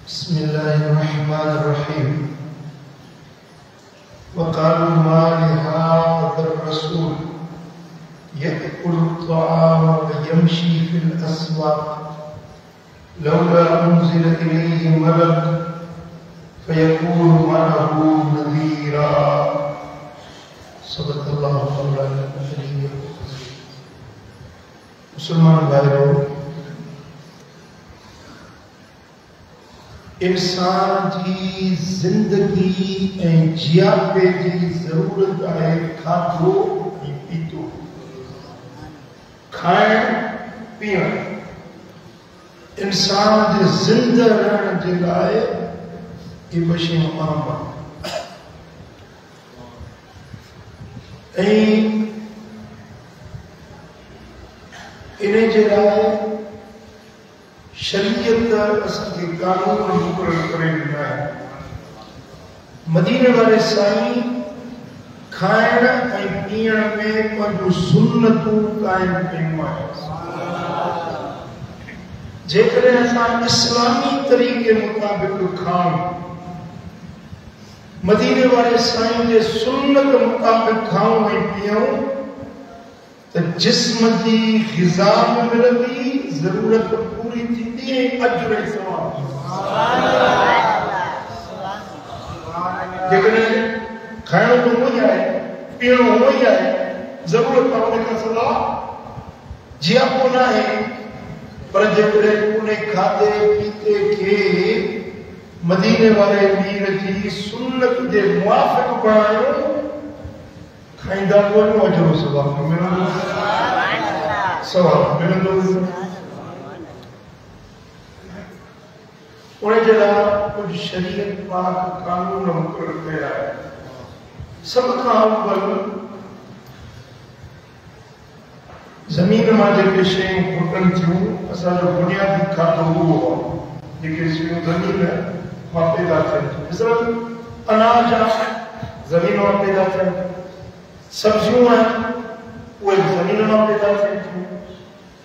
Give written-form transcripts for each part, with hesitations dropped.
बिस्मिल्लाहिर्रहमानिर्रहीम। वक़ालू मा लिहाज़ा रसूल यअकुलु त्ताआम व यमशी फिल अस्वाक़ लौला उन्ज़िला इलैहि मलक फयकूनु मअहू नज़ीरा। सदक़ल्लाहु मौलाना अज़ीम। मुसलमान भाइयों, इंसान की जिंदगी ऐं जियापे जी ज़रूरत है खाधो ऐं पीतो, खाइण पीअण। इंसान जे ज़िंदा रहण जे लाइ ये ॿ शयूं आम आहिनि। इन जे लाइ शरीयत असांखे कानून मुक़ररु करे ॾिना आहिनि। मदीने वारे साईं खाइण ऐं पीअण में पंहिंजूं सुन्नतूं क़ाइमु कयूं आहिनि। जेकॾहिं असां इस्लामी तरीक़े मुताबिक़ खाऊं, मदीने वारे साईं जे सुन्नत मुताबिक़ खाऊं ऐं पीऊं त जिस्म जी ग़िज़ा में मिलंदी, ज़रूरत पूरी थींदी ऐं अज्र ऐं सवाब। जेकॾहिं खाइणो त उहो ई आहे, पीअणो उहो ई आहे, ज़रूरत उन खां सवाइ जियापो न आहे। पर जेकॾहिं उन खाधे पीते खे मदीने वारे मीर जी सुन्नत जे मुआफ़िक़ बणायो, खाईंदा वञो, अजर सवाब मिलंदो, सवाब मिलंदो। उन जे लाइ कुझु शरीयत पाक कानून मुक़ररु कया आहिनि। सभ खां अव्वल ज़मीन मां जेके शयूं फुटनि थियूं, असांजो बुनियादी खाधो उहो आहे। जेके शयूं ज़मीन मां पैदा थियनि थियूं, मिसाल अनाज आहे, ज़मीन मां पैदा थियनि थियूं। सब्जियूं आहिनि, उहे ज़मीन मां पैदा थियनि थियूं।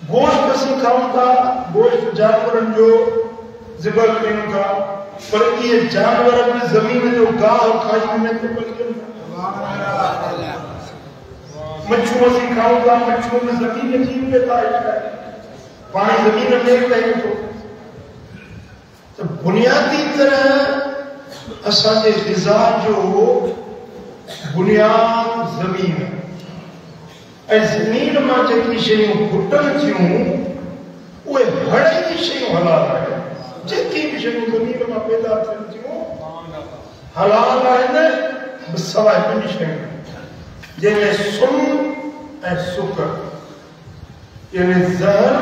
गोश्त असीं खाऊं था, गोश्त जानवरनि जो ज़िबह कयूं था, पर इहे जानवर बि ज़मीन जो गाह खाई में थो पलिजनि था। मच्छियूं असीं खाऊं था, मच्छियूं में ज़मीन जी पैदाइश आहे, पाणी ज़मीन में रहे थो। त बुनियादी तरह असांजे ग़िज़ा जो बुनियाद ज़मीन ऐं ज़मीन मां जेकी शयूं फुटनि थियूं, उहे घणेई शयूं हलाल आहिनि। जेकी बि शयूं ज़मीन मां पैदा थियनि थियूं हलाल आहिनि, सवाइ ॿिनि शयूं, जंहिंमें सुम ऐं सुकर, यानी ज़हर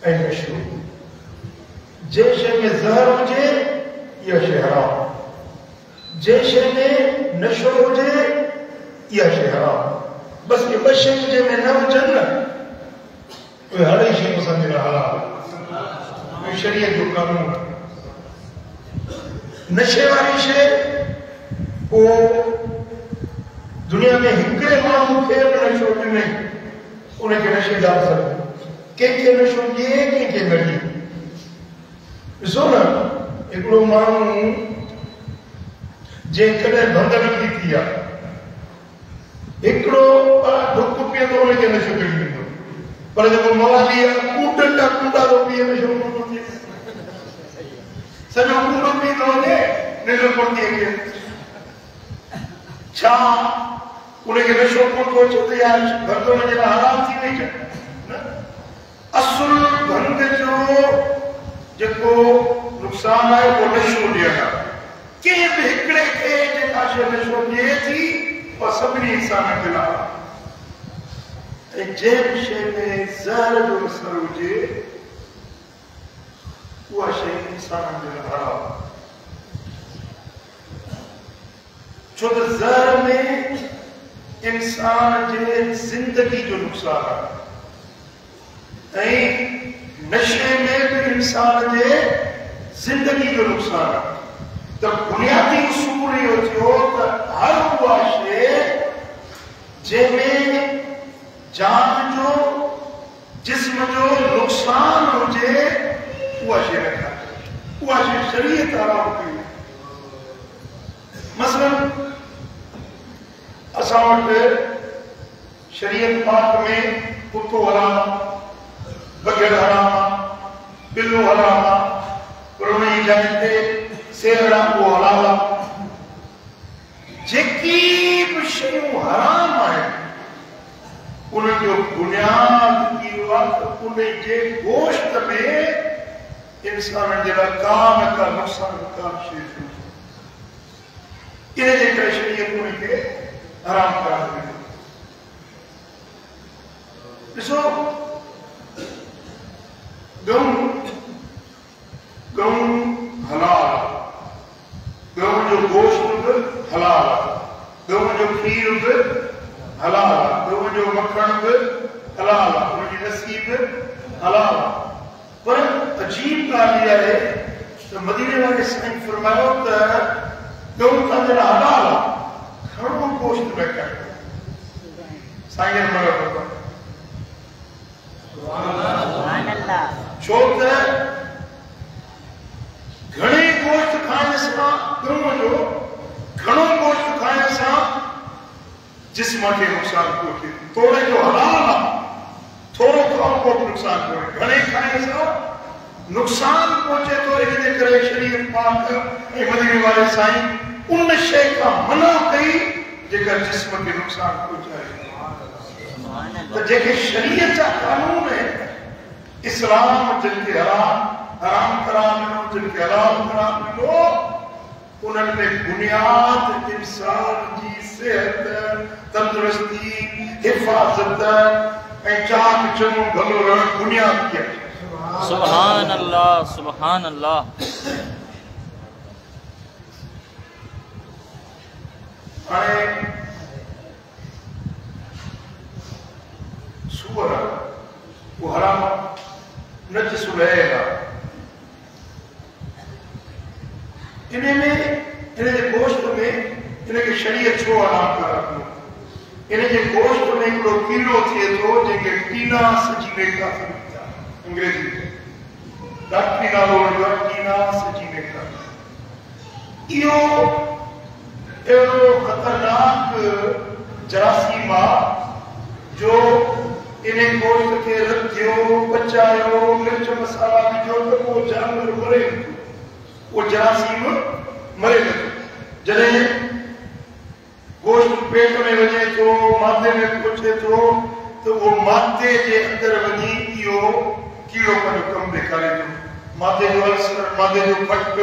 ऐं नशो। जंहिं शइ में ज़हर हुजे इहा शइ हराम, जंहिं शइ में नशो हुजे इहा शइ हराम। बसि इहे ॿ शयूं जंहिंमें न हुजनि न, उहे हर शयूं असांजे लाइ हलाल। शरीयत जो कानून। नशे वारी शइ पोइ दुनिया में हिकिड़े माण्हू खे नशो ॾिने, उनखे नशेदार सॾु। कंहिंखे नशो ॾिए, कंहिंखे न ॾिए। ॾिसो न, हिकिड़ो माण्हू जेकॾहिं भंग न पीती आहे, हिकिड़ो ढुक पीअंदो, उनखे नशो चढ़ी वेंदो। पर जेको मवाली आहे, कूटनि जा कूड़ा थो पीए, नशो कोन थिए। सॼो कूड़ो पी थो वञे, निंड कोन थी अचे। छा उनखे नशो कोन थो अचे त यार भंग हुनजे लाइ हराम थी वई? असुल भंग जो जेको नुक़सानु आहे उहो नशो ॾियणु आहे। कंहिं बि हिकिड़े खे जेका शइ नशो ॾिए थी, उहा सभिनी इंसाननि जे लाइ। ऐं जंहिं बि शइ में ज़हर जो असरु हुजे, उहा शइ इंसाननि जे लाइ हराम। छो त ज़हर में इंसान जे ज़िंदगी जो नुक़सानु आहे, ऐं नशे में बि इंसान जे ज़िंदगी जो नुक़सानु आहे। त बुनियादी उसूल इहो थियो त हर उहा शइ जंहिंमें जान जो जिस्म जो नुक़सान हुजे उहा शइ न खाए, उहा शइ शरीयत हराम कई। मसलन असां वटि शरीयत पाक में कुतो हराम आहे, बग़ैर हराम आहे, बिल्लो हराम आहे, पर उन जी जाइ ते सेहड़ा उहो हलाल आहे। जेकी बि शयूं हराम आहिनि उन जो बुनियाद इहो आहे त उन जे गोश्त में इंसान जे लाइ का न का नुक़सान का शइ थिए, इन जे करे शरीयत उन खे हराम करार ॾिनो। ॾिसो गऊं हलाल आहे, गऊं जो गोश्त बि हलाल आहे, गऊं जो खीर बि हलाल आहे, गऊं जो मखण बि हलाल आहे, उनजी लस्सी बि हलाल आहे। पर अजीब ॻाल्हि इहा आहे त मदीने वारे साईं फरमायो त गऊं तव्हांजे लाइ हलाल आहे, घणो गोश्त न खाइजो। साईं फरमायो छो त घणे गोश्त खाइण सां, गऊं जो घणो गोश्त खाइण सां जिस्म खे नुक़सान थो थिए। थोरे जो हलाल आहे, थोरो खाओ को नुक़सान कोन्हे, घणे खाइण सां नुक़सान पहुचे थो। इन जे करे शरीयत पाक ऐं मदीने वारे साईं उन शइ खां मना कई जेका जिस्म खे नुक़सान पहुचाए। त जेके शरीयत जा कानून आहिनि, इस्लाम जिनके हराम करार ॾिनो, जिनके हलाल करार ॾिनो, उन्हनि में बुनियाद इंसान जी सेहत, तंदुरुस्ती, हिफ़ाज़त ऐं चाक चङो भलो रहण बुनियाद थी आहे। सुभान अल्लाह, सुभान अल्लाह। हाणे सूअर वो हराम नजस लयल आहे, इन जे गोश्त में इनखे शरीयत छो हराम करार ॾिनो? इन जे गोश्त में हिकिड़ो कीड़ो थिए थो जंहिंखे टीना सजीवेटा अंग्रेजी में डॉक्टरी नालो हूंदो आहे, टीना सजीवेटा। इहो अहिड़ो ख़तरनाक जरासीम आहे जो इन गोश्त खे रखियो, पचायो, मिर्च मसाला विझो त उहो जानवर मरे नथो, उहो जरासीम मरे नथो। जॾहिं गोश्त पेट में वञे थो, माथे में पहुचे थो, त उहो माथे जे अंदरि वञी इहो कीड़ो पंहिंजो कमु ॾेखारे थो। माथे जो अल्सर, माथे जो फटक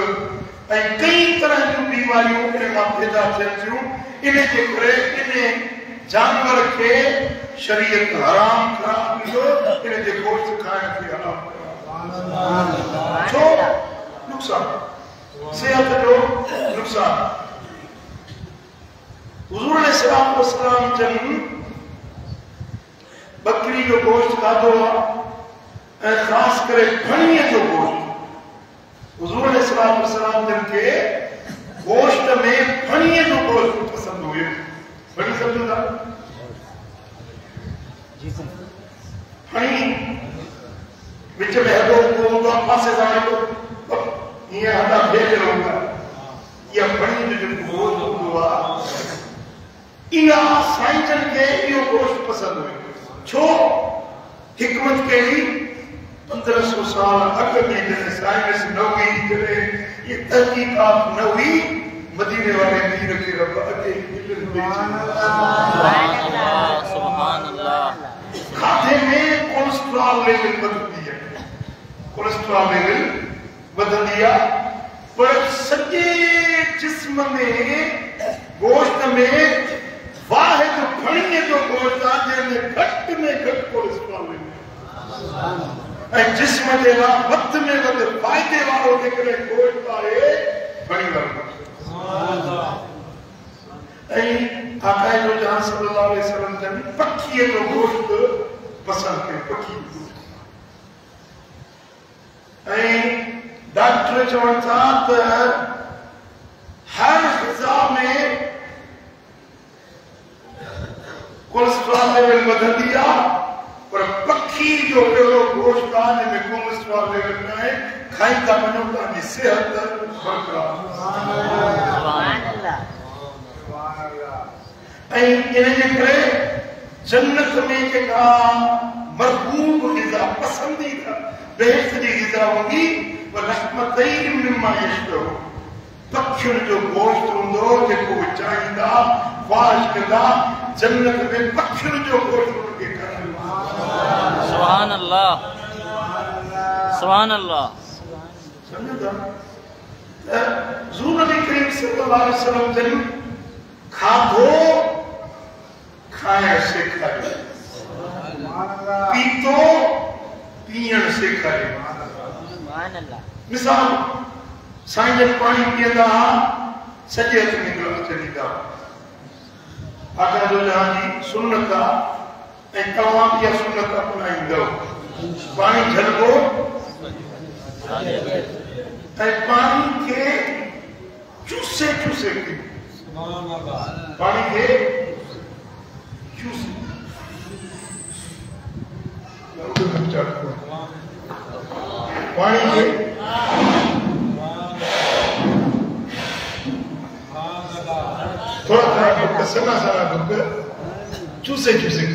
ऐं कई तरह जूं बीमारियूं इन मां पैदा थियनि थियूं। इन जे करे इन जानवर खे शरीयत हराम करार ॾिनो, इन जे गोश्त खाइण खे हराम करार। छो? नुक़सान, सेहत जो नुक़सान। हुज़ूर अलैहिस्सलाम वसलाम जन बकरी जो गोश्त खाधो आहे ऐं ख़ासि करे फणीअ जो गोश्त। हुज़ूर अलैहिस्सलाम वसलाम जन खे गोश्त में फणीअ जो गोश्त पसंदि हुयो। फणी सम्झो था? फणी विच में हॾो हूंदो आहे, पासे सां हॾो हीअं हॾा भेजल हूंदा, इहा फणी जो जेको गोश्त हूंदो आहे, इहा साईं जन खे इहो गोश्त पसंदि हुयो। छो? हिकमत कहिड़ी? 1500 साल अॻु में जॾहिं साइंस न हुई, जॾहिं इहे तहक़ीक़ात न हुई, मदीने वारे पीर खे रब अॻे इल्म ॾेई। खाधे में कोलेस्ट्रॉल लेवल वधंदी आहे, कोलेस्ट्रॉल लेवल वधंदी आहे, पर सॼे जिस्म में गोश्त में वाहिद फणीअ जो गोश्त आहे जंहिंमें घटि में घटि कोलेस्ट्रॉल लेवल ऐं जिस्म जे लाइ वधि में वधि फ़ाइदे वारो जेकॾहिं गोश्त आहे फणी वारो। ऐं आका जो जहां सल्लल्लाहु अलैहि वसल्लम जन पखीअ जो गोश्त पसंदि कयो, पखी जो गोश्त। ऐं डॉक्टर चवनि था त हर ग़िज़ा में कोलेस्ट्रॉल लेवल वधंदी आहे, पर पखी जो इहो अहिड़ो गोश्त आहे जंहिंमें को सवाल न आहे खाईंदा वञो तव्हांजी सिहत बरक़रार ऐं इन जे करे जन्नत में जेका मरबूब ग़िज़ा पसंदीदा बेहत जी ग़िज़ा हूंदी वलहमतैन मिम्मा यशतहून पखियुनि जो गोश्त हूंदो जेको चाहींदा ख्वाहिश कंदा जन्नत में पखियुनि जो गोश्त उनखे खाइण सुभान अल्लाह सुभान अल्लाह समझदा ज़ूर नबी करीम सल्लल्लाहु अलैहि वसल्लम जन खाधो खाइण सेखारियो पीतो पीअण सेखारियो मिसाल साईं जन पानी पीअंदा सॼे हथ में गिलास ॾींदा आका जो जहां जी सुन्नत आहे ऐं तव्हां इहा सुन्नत अपनाईंदव पानी झलको ऐं पानी खे चूसे चूसे पी पानी खे चूसे पानी खे थोड़ा थोड़ा ढुक सना सना ढुक चूसे चूसे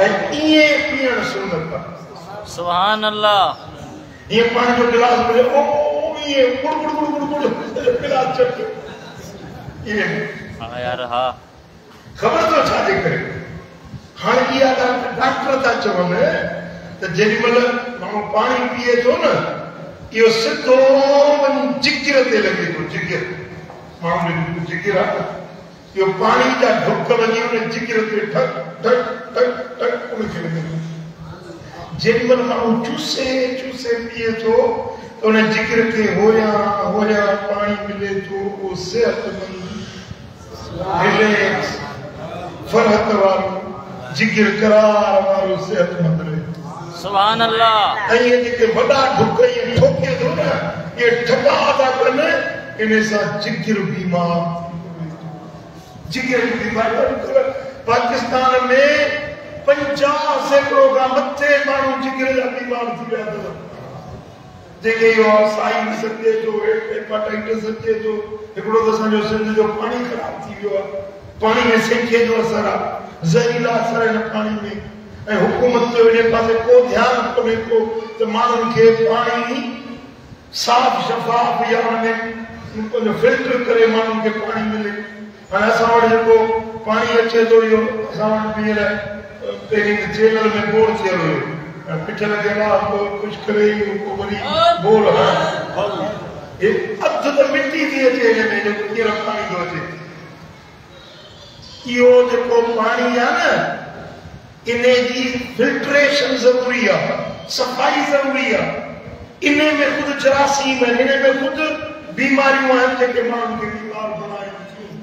ऐं इएं पीअण सुन्नत आहे सुभान अल्लाह ये पानी जो गिलास मिले ओ ये गुड़ गुड़ गुड़ गुड़ गुड़ गिलास चट ये हाँ यार हाँ खबर तो छा जे करे हाणे इहा डॉक्टर था चवनि त जेॾीमहिल माण्हू पाणी पीए थो न इहो सिधो जिगर ते लॻे थो जिगर माण्हू जिगर आहे इहो पाणी जा ढुक वञी उन जिगर ते ठक ठक ठक ठक उनखे लॻे थो जेॾीमहिल माण्हू चूसे चूसे पिए थो त उन जिगर खे होया होया पाणी मिले थो उहो सिहतमंद रिलैक्स फरहत वारो जिगर करार वारो सिहतमंद रहे सुभान अल्लाह ऐं इहे जेके वॾा ढुक इहे ठोके थो न इहे ठका था कनि इन सां जिगर बीमार जिगर बीमार पाकिस्तान में 50% खां मथे माण्हू जिगर जा बीमार थी विया अथव जेके इहो साइन सचे थो हेपेटाइटिस अचे थो हिकिड़ो त असांजो सिंध जो पाणी ख़राब थी वियो आहे पाणी में सेके जो असर आहे ज़हरीला असर हिन पाणी में ऐं हुकूमत जो इन पासे को ध्यानु कोन्हे को त माण्हुनि खे पाणी साफ़ शफ़ाफ़ या हुन में फिल्टर करे माण्हुनि खे पाणी मिले हाणे असां वटि जेको पाणी अचे थो इहो असां वटि हींअर पहिरीं चैनल में बोर थियल हुयो पिठल जे अलावा कुझु करे पोइ वरी बोर अधु त मिटी थी अचे हिन में जेको हींअर पाणी थो अचे इहो जेको पाणी आहे न इन जी फिल्ट्रेशन ज़रूरी आहे सफ़ाई ज़रूरी आहे इन में ख़ुदि जरासीम आहिनि इन में ख़ुदि बीमारियूं आहिनि जेके माण्हुनि खे बीमार बणाइनि थियूं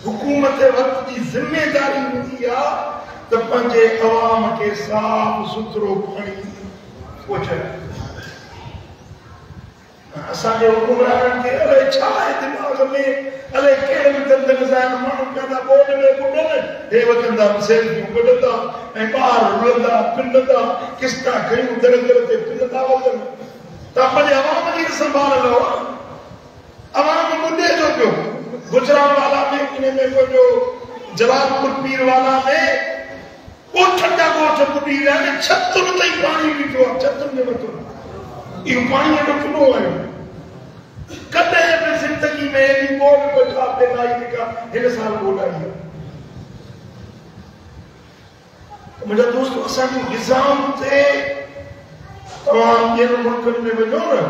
हुकूमत वक़्त जी ज़िमेदारी हूंदी आहे त पंहिंजे अवाम खे साफ़ सुथरो पाणी पहुचाए असांजे हुकुमराननि खे अलाए छा आहे दिमाग़ में अलाए कहिड़े धंधनि सां माण्हू कंदा बोर्ड में ॿुॾनि हे वठंदा सेल्फियूं कढंदा ऐं ॿार रुलंदा पिनंदा किस्ता खयूं दर दर ते पिनंदा वञनि तव्हां पंहिंजे अवाम जी संभाल लो अवाम ॿुॾे थो पियो गुजरातवाला में इन में पंहिंजो जलालपुर पीरवाला में ॻोठनि जा ॻोठ ॿुॾी विया आहिनि छतुनि ताईं पाणी बीठो आहे छतुनि जे मथां इहो पाणी एॾो किनो आहे कॾहिं बि ज़िंदगी में एॾी बोड पंजाब ते न आई जेका हिन साल बोड आई आहे मुंहिंजा दोस्त असांजी ग़िज़ाउन ते तव्हां ॿियनि मुल्कनि में वञो न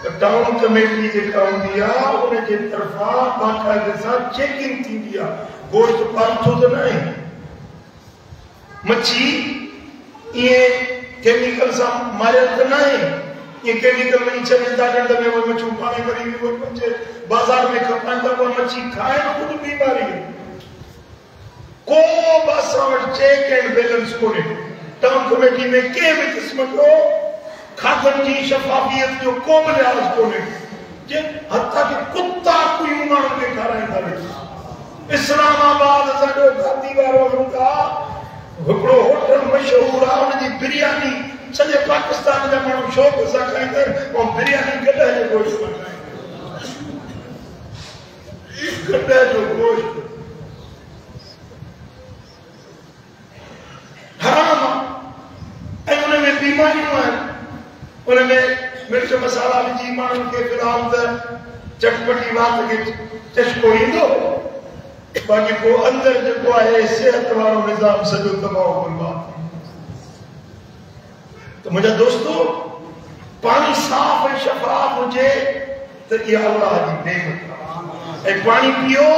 त टाउन कमेटी जेका हूंदी आहे उनजे तरफ़ां बाक़ाइदे सां चेकिंग थींदी आहे गोश्त पालतू त न आहे मच्छी इएं केमिकल सां मारियल त न आहे ये केमिकल में चलता डंड में वो मच्छी पानी भरी हुई वो बच्चे बाजार में खपन था वो मच्छी खाए तो खुद बीमारी है को बासावट चेक एंड बैलेंस कोने टाउन कमेटी में के भी किस्म को खातन की शफाफियत जो को लिहाज कोने जे हत्ता के कुत्ता कोई माण्हू के खाराईंदा इस्लामाबाद असांजो गांधी वारो हुनका हिकिड़ो होटल मशहूर आहे उनजी बिरयानी पाकिस्तान जा माण्हू शौक़ सां खाईंदा आहिनि ऐं बिरयानी गॾह जो गोश्त खाईंदा आहिनि गॾह जो गोश्त हराम आहे ऐं उन में बीमारियूं आहिनि उन में मिर्च मसाला विझी माण्हुनि खे फ़िलहाल त चटपटी वात खे चस्को ईंदो बाक़ी पोइ अंदरि जेको आहे सिहत वारो निज़ाम सॼो तबाह बर्बाद त मुंहिंजा दोस्तो पाणी साफ़ ऐं शफ़ाफ़ हुजे त इहा अल्लाह जी नेमत ऐं पाणी पियो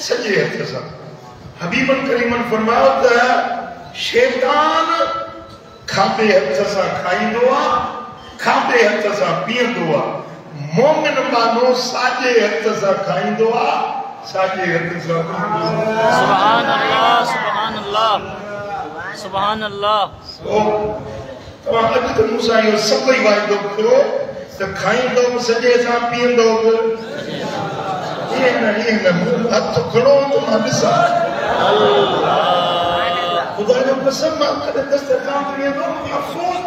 सॼे हथ सां हबीबन करीमन फरमायो त शैतान खाॿे हथ सां खाईंदो आहे खाॿे हथ सां पीअंदो आहे मोमिन मानो साॼे हथ सां खाईंदो आहे साॼे हथ सां सुभान अल्लाह सुभान अल्लाह सुभान अल्लाह तव्हां अॼु त मूंसां इहो सभई वाइदो कयो त खाईंदो बि सॼे सां पीअंदो बि ईअं न हथ खणो त मां ॾिसां ख़ुदा जो कसम मां कॾहिं दस्तरखान ते वेंदो अफ़सोस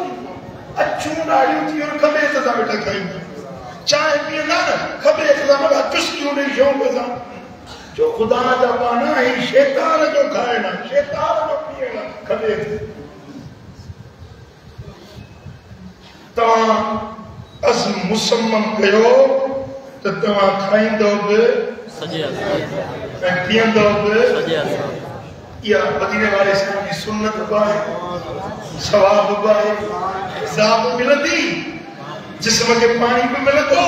अछूं ॾाढ़ियूं थी वञनि खॿे हथ सां वेठा खाईंदा चांहि पीअंदा न खॿे हथ सां वॾा चुस्कियूं ॾेई शौक़ सां जो ख़ुदा जा पाना ही शैतान जो खाइण शैतान जो पीअण खॿे हथ तव्हां अज़्म मुसम्मम कयो त तव्हां खाईंदो बि सॼे हथ ऐं पीअंदो बि सॼे हथ इहा मदीने वारे साईं जी सुन्नत बि आहे सवाब बि आहे हिसाब मिलंदी जिस्म खे पाणी बि मिलंदो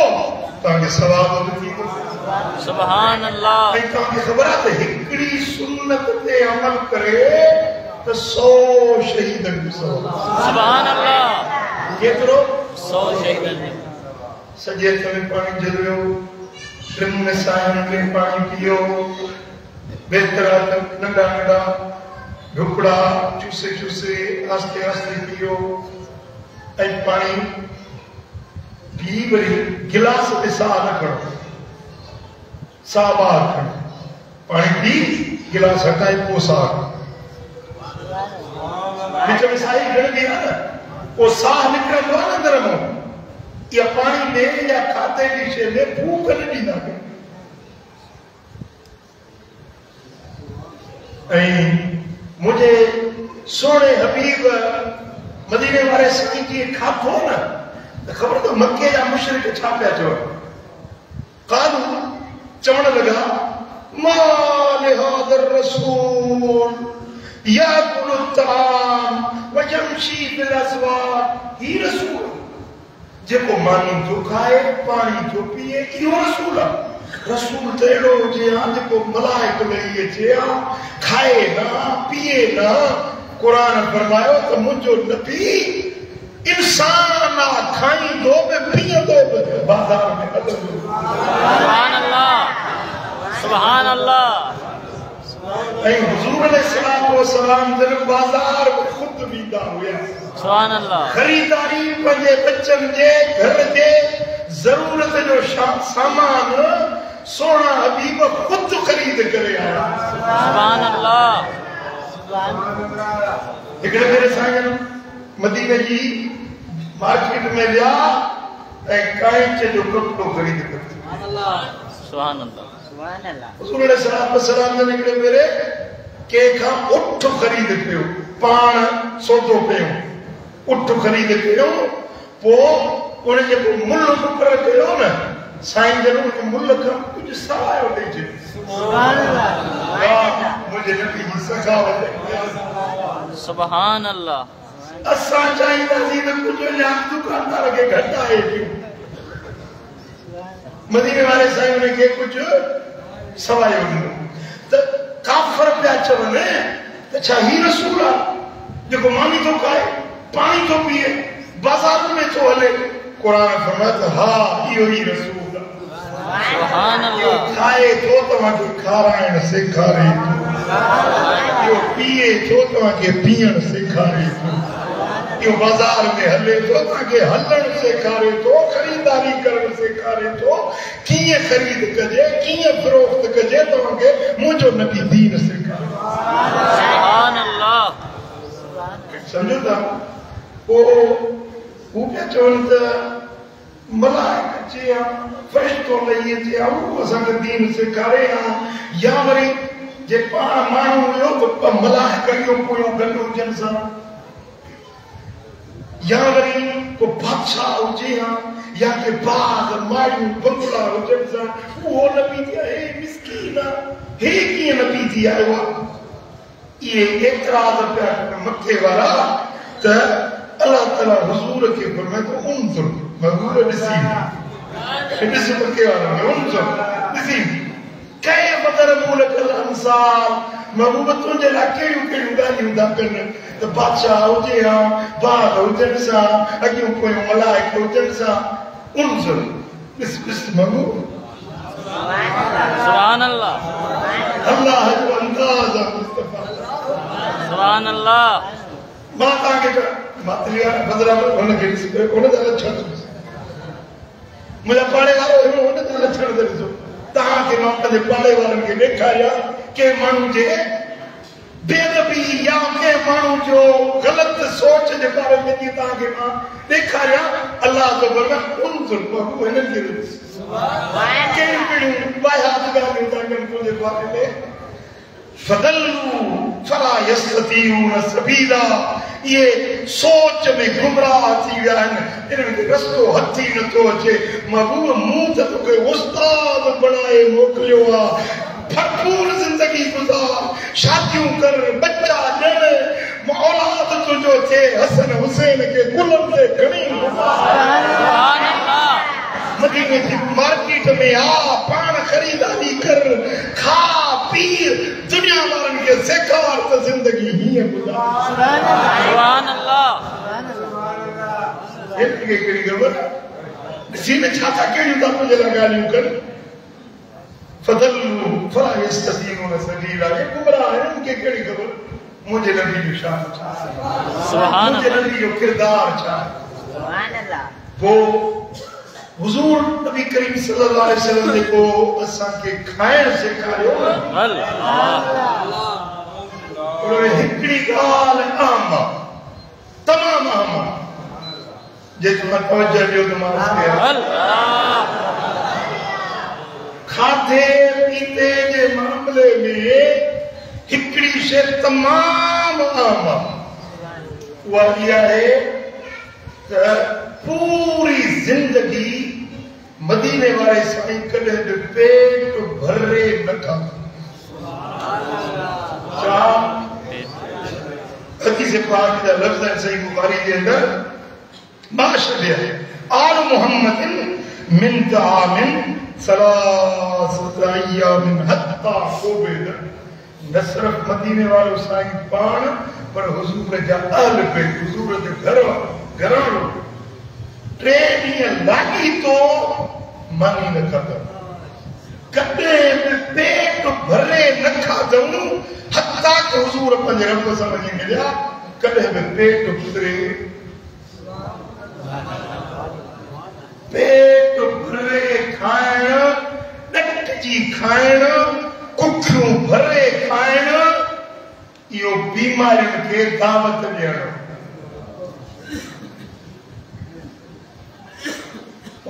तव्हांखे सवाब बि थींदो सुभान अल्लाह ऐं तव्हांखे ख़बर आहे त हिकिड़ी सुन्नत ते अमल करे त 100 शहीदनि जो सवाब सुभान अल्लाह केतिरो 100 शहीदनि सॼे हथ में पाणी जरियो टिनि निसाइनि में पाणी पियो बेतरा नंढा नंढा ढुकड़ा चूसे चूसे आस्ते आस्ते पियो ऐं पाणी पी वरी गिलास में साह न खणो साह ॿाहिरि खणो पाणी पी गिलास हटाए पोइ साह विच में साही खणंदी आहे न पोइ साह निकिरंदो आहे न अंदरि मां इहा पाणी में या खाधे जी शइ में फूक न ॾींदा ऐं मुझे सोने हबीब मदीने वाले साईं जी खाधो न त ख़बर त मके जा मुशरिक छा पिया चवनि क़ालू चवण लॻा मा लिहाज़र रसूल याकुलु ताम व यमशी फिल अस्वाक ही रसूल जेको मानी थो खाए पाणी थो पीए इहो रसूल आहे रसूल त अहिड़ो हुजे हा जेको मलाइक लही अचे हा खाए न पीए न क़ुरान फरमायो त मुंहिंजो नबी इंसान आहे खाईंदो बि पीअंदो बि बाज़ार में हलंदो सुभान अल्लाह सुभान अल्लाह ऐं हुज़ूर अलैहिस्सलातु वस्सलाम जन बाज़ार में ख़ुदि वेंदा हुया सुभान अल्लाह ख़रीदारी पंहिंजे बच्चनि जे घर जे ज़रूरत जो सामान सोना हबीब ख़ुदि ख़रीद करे आया सुभान अल्लाह हिकिड़े भेरे साईं मदीने जी मार्केट में विया ऐं कांच जो कपिड़ो ख़रीद कयो सुभान अल्लाह हुज़ूर अलैहिस्सलातु वस्सलाम ने हिकिड़े भेरे कंहिंखां उठ ख़रीद कयो पाण सौदो कयो उठ ख़रीद कयो पोइ उन जेको मुल मुक़ररु कयो न साईं जन उन मुल खां कुझु सवायो ॾेई छॾियो मुंहिंजे नबी जी सखावत सुभान अल्लाह असां चाहींदासीं त कुझु अञा दुकानदार खे घटि आहे मदीने वारे साईं उन खे कुझु सवायो ॾिनो त काफ़र पिया चवनि त छा ही रसूल आहे जेको मानी थो खाए पाणी थो पीए बाज़ार में थो हले क़ुरान फरमाए त हा इहो ई रसूल सुभान अल्लाह खाए थो तव्हांखे खाराइण सेखारे थो इहो पीए थो तव्हांखे पीअण सेखारे थो इहो बाज़ार में हले थो तव्हांखे हलण सेखारे थो ख़रीदारी करण सेखारे थो कीअं ख़रीद कजे कीअं फ़रोख़्त कजे तव्हांखे मुंहिंजो नबी दीन सेखारे सुभान अल्लाह सम्झो था पोइ वो क्या चवनि मलाइक जे फरिश्तो लई जे असांखे दीन सेखारे या वरी जे पाण माण्हू हुयो त मलाइक जो पोयों गॾु हुजनि सां या वरी को बादशाह हुजे या के बाग मायूं बंगला हुजनि सां उहो नबी थी आहे मिस्कीन हे कीअं नबी थी आयो आहे इहे एतिराज़ पिया कनि मथे वारा त अल्लाह ताला हुज़ूर खे फरमाए थो उनज़ुर महबूब ॾिस मथे वारा में उनज़ुर ॾिसी कैफ़ ज़रबू लकल अमसाल महबूब तुंहिंजे लाइ कहिड़ियूं कहिड़ियूं ॻाल्हियूं था कनि त बादशाह हुजे बाग हुजनि सां अॻियूं पोयूं मलाइक हुजनि सां उनज़ुर ॾिस ॾिस महबूब सुभान अल्लाह अल्लाह जो अंदाज़ आहे मुस्तफ़ा सुभान अल्लाह मां तव्हांखे मातलिया बदला हुनखे ॾिस हुनजा लक्षण मुंहिंजा पाड़े वारो हुयो हुनजा लक्षण त ॾिसो तव्हांखे मां पंहिंजे पाड़े वारनि खे ॾेखारिया कंहिं माण्हू जे बेअदबी या कंहिं माण्हू जो ग़लति सोच जे बारे में जीअं तव्हांखे मां ॾेखारिया अल्लाह जो फरमाए उनज़ुर महबूब हिननि खे ॾिस कहिड़ियूं कहिड़ियूं वाहियात ॻाल्हियूं था कनि तुंहिंजे बारे में फदल्लू फला यस्ततीऊन सबीला ये सोच में गुमराह थी विया आहिनि इन्हनि खे रस्तो हथी नथो अचे महबूब मूं त तोखे उस्ताद बणाए मोकिलियो आहे भरपूर जिंदगी गुज़ार शादियूं कर बच्चा ॼण औलाद तुंहिंजो थिए हसन हुसैन खे गुलनि ते खणी सुभान अल्लाह मदीने की मार्केट में आ पान खरीदारी कर खा पी दुनिया वारनि खे सेखार त जिंदगी हीअं गुज़ार सुभान अल्लाह हिनखे कहिड़ी ख़बर ॾिसी न छा था कहिड़ियूं था तुंहिंजे लाइ ॻाल्हियूं कनि फदल्लू फला यस्ततीऊन सबीला ये गुमराह आहिनि उनखे कहिड़ी ख़बर मुंहिंजे नबी जो शान छा आहे सुभान मुंहिंजे अल्लाह नबी जो किरदार छा आहे सुभान अल्लाह पोइ हुज़ूर नबी करीम सल्लल्लाहु अलैहि वसल्लम ने को असांखे खाइण सेखारियो उन्होंने हिकिड़ी ॻाल्हि आम आहे तमामु आम आहे जे तव्हां तवजो ॾियो त मां खाधे पीते जे मामले में हिकिड़ी शइ तमामु आम आहे उहा इहा आहे त पूरी जिंदगी मदीने वाले साईं कॾहिं बि पेट भरे न खाधो हदीस पाक जा लफ़्ज़ आहिनि सही बुखारी जे अंदर माशबिया आल मुहम्मदिन मिन तामिन सलासत अय्यामिन हत्ता कोबिद न सिर्फ मदीने वालो साईं पाण पर हुजूर जा अहल पे हुजूर जे घराणो 3 ॾींहं लागी तो मानी न खाधो कॾहिं बि पेट भरे न खाधऊं हत्ता के हुजूर पंहिंजे रब सां वञी मिलिया कॾहिं बि पेट भरे खाइण ॾटजी खाइण कुखियूं भरे खाइण इहो बीमारियुनि खे दावत ॾियणु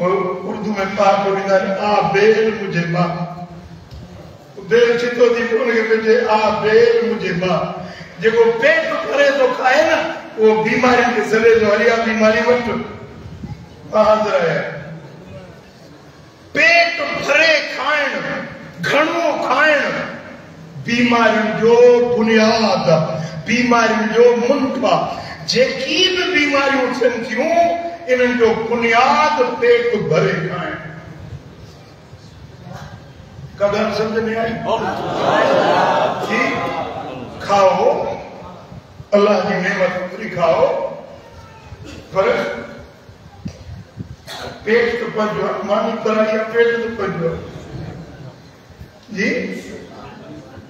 उर्दू में पाक ॾींदा आहिनि आ बेल मुझे मां बेल छितो थी उनखे पंहिंजे आ बेल मुझे मां जेको पेट भरे थो खाए न उहो बीमारियुनि खे सॾे थो हली आहे बीमारी वटि हाज़िर आहे पेट भरे खाइण घणो खाइण बीमारियुनि जो बुनियाद बीमारियुनि जो मुंड आहे जेकी बि बीमारियूं थियनि थियूं इन्हनि जो बुनियाद पेट भरे खाइण कदर समझ में आई खाओ अल्लाह की नेमत पूरी खाओ पर पेट तो पंजो मानी पराई पेट तो पंजो जी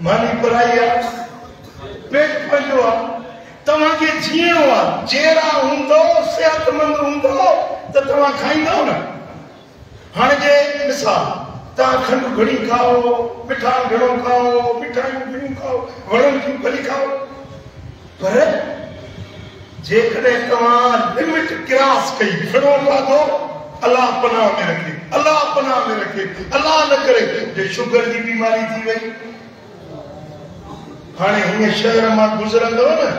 मानी पराई पेट पंजो तव्हांखे जीअणो आहे चेहरा हूंदो सेहतमंद हूंदो त तव्हां खाईंदव न हाणे जे मिसाल तव्हां खंडु घणी खाओ मिठाण घणो खाओ मिठाइयूं घणियूं खाओ वणनि जूं भली खाओ पर जेकॾहिं तव्हां लिमिट क्रॉस कई घणो खाधो अल्लाह पनाह में रखे, अल्लाह पनाह में रखे, अल्लाह न करे जे शुगर जी बीमारी थी वई। हाणे हिन शहर मां गुज़रंदव न,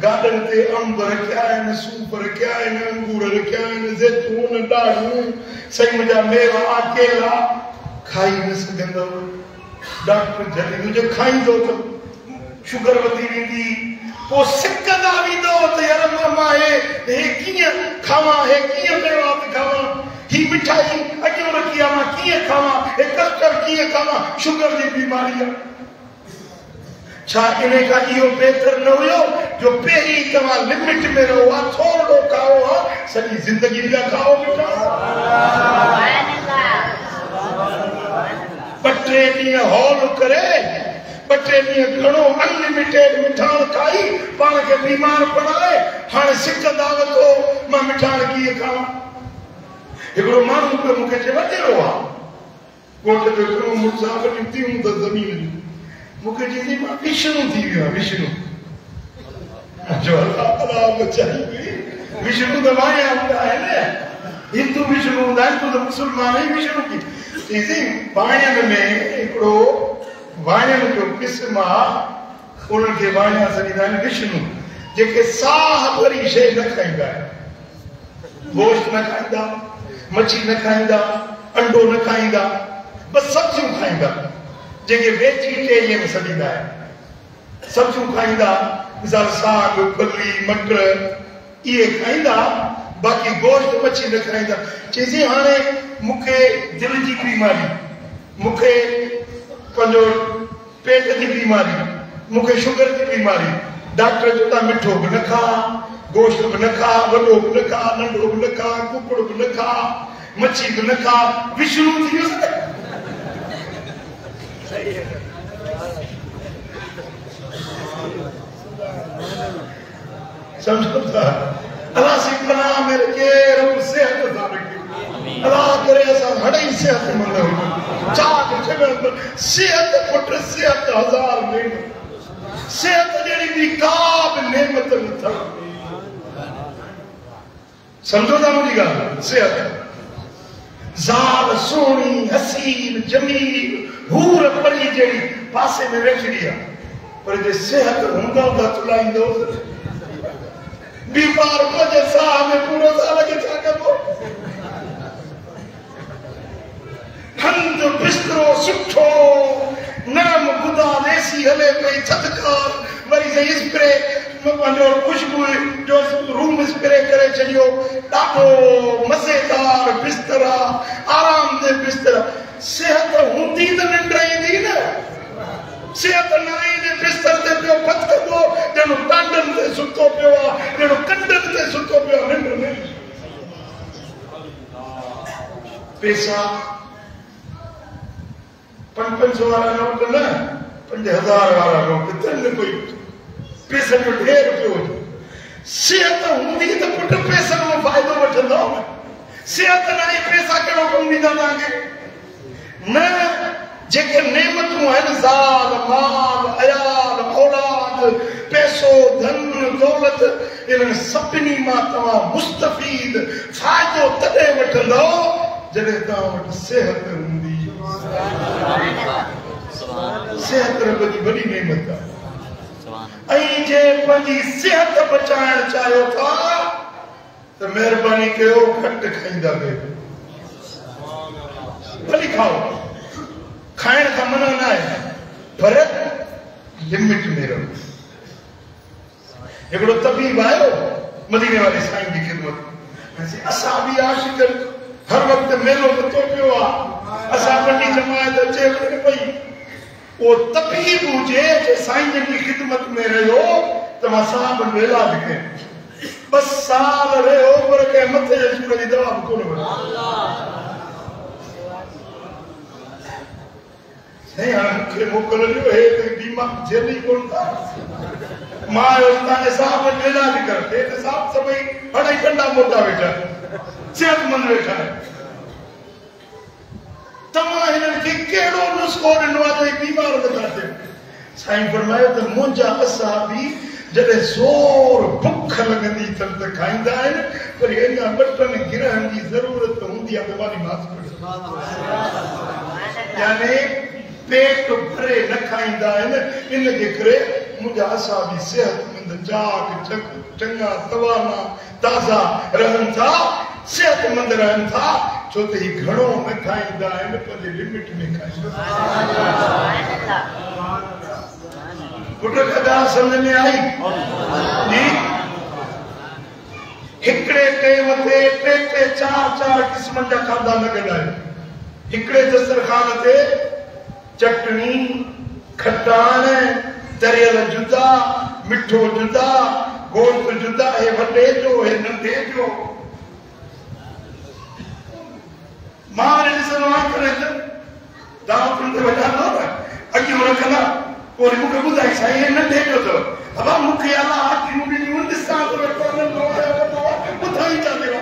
गार्डन ते अंब रखिया आहिनि, सूफ रखिया आहिनि, अंगूर रखिया आहिनि, ज़ैतून, ॾाढ़ूं, सही मुंहिंजा मेवा, केला खाई न सघंदव। डॉक्टर जॾहिं जो खाईंदो त शुगर वधी वेंदी, पोइ सिकंदा वेंदो त यार मां हे कीअं खावां, हे कीअं मेवा थी खावां, ही मिठाई अॼु रखी आहे मां कीअं खावां, हे कस्टर्ड कीअं खावां, शुगर जी बीमारी आहे। छा इन खां इहो बहितर न हुयो जो पहिरीं तव्हां लिमिट में रहो आहे, थोरो खाओ आहे, सॼी ज़िंदगी जा खाओ बेटा। 2-3 ॾींहं हॉल करे, 2-3 ॾींहं घणो अनलिमिटेड मिठाण खाई पाण खे बीमार पड़ाए, हाणे सिकंदा वठो मां मिठाण कीअं खावां। हिकिड़ो माण्हू मूंखे चए वॾेरो आहे, घोट जो हिकिड़ो मुड़ुसु वॾियूं थियूं त ज़मीन मूंखे चई मां विष्णु थी वियो आहियां, विष्णु। जो अल्लाह बचाई हुई, विष्णु त वाणिया हूंदा आहिनि, हिंदू विष्णु हूंदा आहिनि, तूं त मुस्लमान आहीं, विष्णु की चईसीं वाणियनि में हिकिड़ो वाणियनि जो क़िस्म आहे, उन्हनि खे वाणिया सॾींदा आहिनि विष्णु, जेके साह भरी शइ न खाईंदा आहिनि, गोश्त न खाईंदा, मच्छी न खाईंदा, अंडो न खाईंदा, बसि सब्जियूं खाईंदा, जेके वेजिटेरियन सॾींदा आहिनि, सब्जियूं खाईंदा, मिसाल साग, फली, मटर इहे खाईंदा, बाक़ी गोश्त मच्छी न खाईंदा। चईसीं हाणे मूंखे दिलि जी बीमारी, मूंखे पंहिंजो पेट जी बीमारी, मूंखे शुगर जी बीमारी, डॉक्टर चवंदा मिठो बि न खा, गोश्त बि न खा, वॾो बि न खा, नंढो बि न खा, कुकड़ बि न खा, मच्छी बि न खा, विष्णु थी वियो। समझो था, अल्लाह से पनाह में रखे, रब सेहत दा रखे, अल्लाह करे असां हड़ई सेहतमंद हुजूं, चाक चगन सेहत पुट सेहत हज़ार नेमत, सेहत जहिड़ी ॿी का बि नेमत न अथव। समझो था मुंहिंजी ॻाल्हि, सेहत ज़ाल सोणी हसीन जमील हूर परी जहिड़ी पासे में वेठड़ी आहे, पर जे सेहत हूंदा हूंदा तुलाईंदो बीमार पंहिंजे साह में पूरो साल खे छा कबो। हंध बिस्तरो सुठो नरम गुदा देसी हले पई, थधिकार वरी से स्प्रे पंहिंजो खुशबू जो रूम स्प्रे करे छॾियो, ॾाढो मज़ेदार बिस्तर आहे, आरामदेह बिस्तर। सेहत हूंदी त निंड ईंदी न, सेहत न ईंदी बिस्तर ते पियो फतकंदो, ॼणो टांडनि ते सुतो पियो आहे, ॼणो कंडनि ते सुतो पियो आहे, निंड न। पैसा 500 वारा नोट न, 5000 वारा नोट न, कोई पैसनि जो ढेर पियो हुजे। सेहत हूंदी त पुट पैसनि में फ़ाइदो वठंदो, सेहत न आहे पैसा कहिड़ो कमु ॾींदा तव्हांखे न। जेके नेमतूं आहिनि, ज़ाल माल अयाल औलाद पैसो धन दौलत, इन्हनि सभिनी मां तव्हां मुस्तफ़ीद फ़ाइदो तॾहिं वठंदो जॾहिं तव्हां वटि सेहत हूंदी। सेहत रब जी वॾी नेमत आहे। ऐं जे पंहिंजी सेहत बचाइण चाहियो था त महिरबानी कयो घटि खाईंदा कयो, भली खाओ, खाइण खां मना न आहे, पर लिमिट में रहो। हिकिड़ो तबीब आयो मदीने वाले साईं जी ख़िदमत, असां बि आशिक़ हर वक़्तु मेलो लथो पियो आहे, असां पंहिंजी जमायत अचे वञे पई, वो तबीब हुजे जे साईं जन जी ख़िदमत में रहियो त मां साहब जो इलाज कयो, 2 साल रहियो, पर कंहिं मथे जे सूर जी दवा बि कोन वरिती। नहीं हाणे मूंखे मोकल ॾियो, हे बीमार झेली कोन था, मां तव्हांजे साहब जो इलाज कर, हे त साहब सभई हड़ई कंडा मोटा वेठा, सेहतमंद वेठा आहिनि। तव्हां हिननि खे कहिड़ो नुस्ख़ो ॾिनो आहे जो बीमार नथा थियनि? साईं फरमायो त मुंहिंजा असाबी जॾहिं ज़ोर बुख लॻंदी अथनि त खाईंदा आहिनि पर अञा बटन गिरहण जी ज़रूरत हूंदी आहे त वारी मास यानी पेट भरे न खाईंदा आहिनि इन जे करे मुंहिंजा असां बि सिहतमंद जाग चङा तवाना ताज़ा रहनि था सेहतमंद रहनि था छो त ही घणो न खाईंदा आहिनि पंहिंजे लिमिट में खाईंदा पुट कदा समझ में आई जी हिकड़े टेम ते टे चार किस्मनि जा खाधा लॻल आहिनि हिकड़े दस्तरखान ते चटनी खटाण तरियल जुदा मिठो जुदा गोश्त जुदा हे वॾे जो हे नंढे जो मां ॾिसंदो आहियां करे त दावतुनि ते वॼा न अॻियो रखंदा पोइ मूंखे ॿुधाई साईं हे नंढे जो अथव बाबा मूंखे अलाह हाकिमूं ॾिनियूं ॾिसां थो ॿुधाई था देवा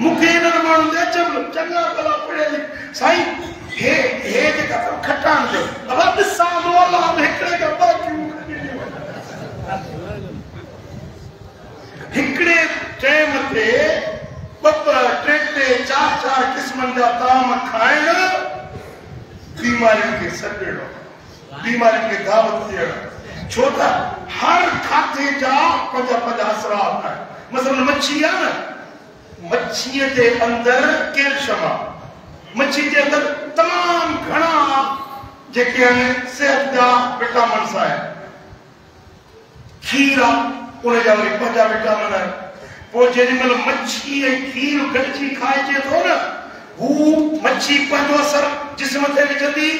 मूंखे इन्हनि माण्हुनि ते अचनि चङा भला पढ़ियल साईं हे जेका अथव खटाण जो बाबा ॾिसां थो अलाह हिकिड़े खां हिकिड़े टाइम ते टे चार किस्मनि जा ताम खाइण बीमारियुनि खे सॾणो बीमारियुनि खे दावत ॾियण छो त हर खाधे जा पंहिंजा असरात आहिनि मसलन मच्छी आहे न मच्छीअ जे अंदरि कैल्शियम आहे मच्छी जे अंदरि तमामु घणा जेके आहिनि सिहत जा विटामिन्स आहिनि खीर आहे उन जा वरी पंहिंजा विटामिन आहिनि पोइ जेॾीमहिल मच्छी ऐं खीर गॾिजी खाइजे थो न हू मच्छी पंहिंजो असर जिस्म ते विझंदी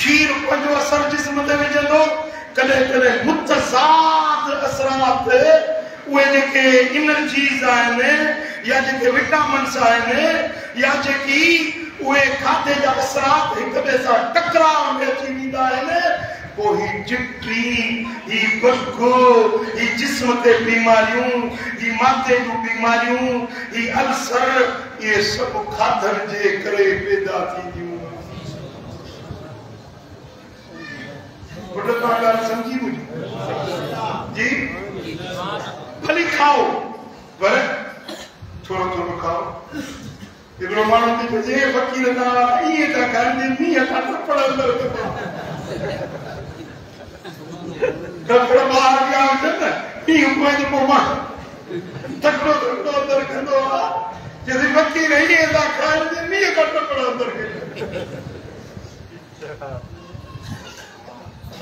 खीर पंहिंजो असर जिस्म ते विझंदो कॾहिं कॾहिं मुतज़ाद असरात उहे जेके एनर्जीज़ आहिनि या जेके विटामिन्स आहिनि या जेकी उहे खाधे जा असरात हिक ॿिए सां टकराव में अची वेंदा आहिनि पोइ ही चिट्टी ही बुख ही जिस्म ते बीमारियूं ही माथे जूं बीमारियूं ही अल्सर ये सब खाधन जे करे पैदा थींदियूं पुट तव्हां ॻाल्हि सम्झी मुंहिंजी जी भली खाओ पर थोरो थोरो खाओ हिकिड़ो माण्हू थी चए फ़क़ीर तव्हां ईअं था खाइनि मींहं खां टपड़ अंदरि टपड़ ॿाहिरि विया हुजनि न मींहुं पए त पोइ माण्हू तकिड़ो अंदरि कंदो आहे जॾहिं फ़क़ीर ईअं था खाइनि मींहं खां टपड़ अंदरि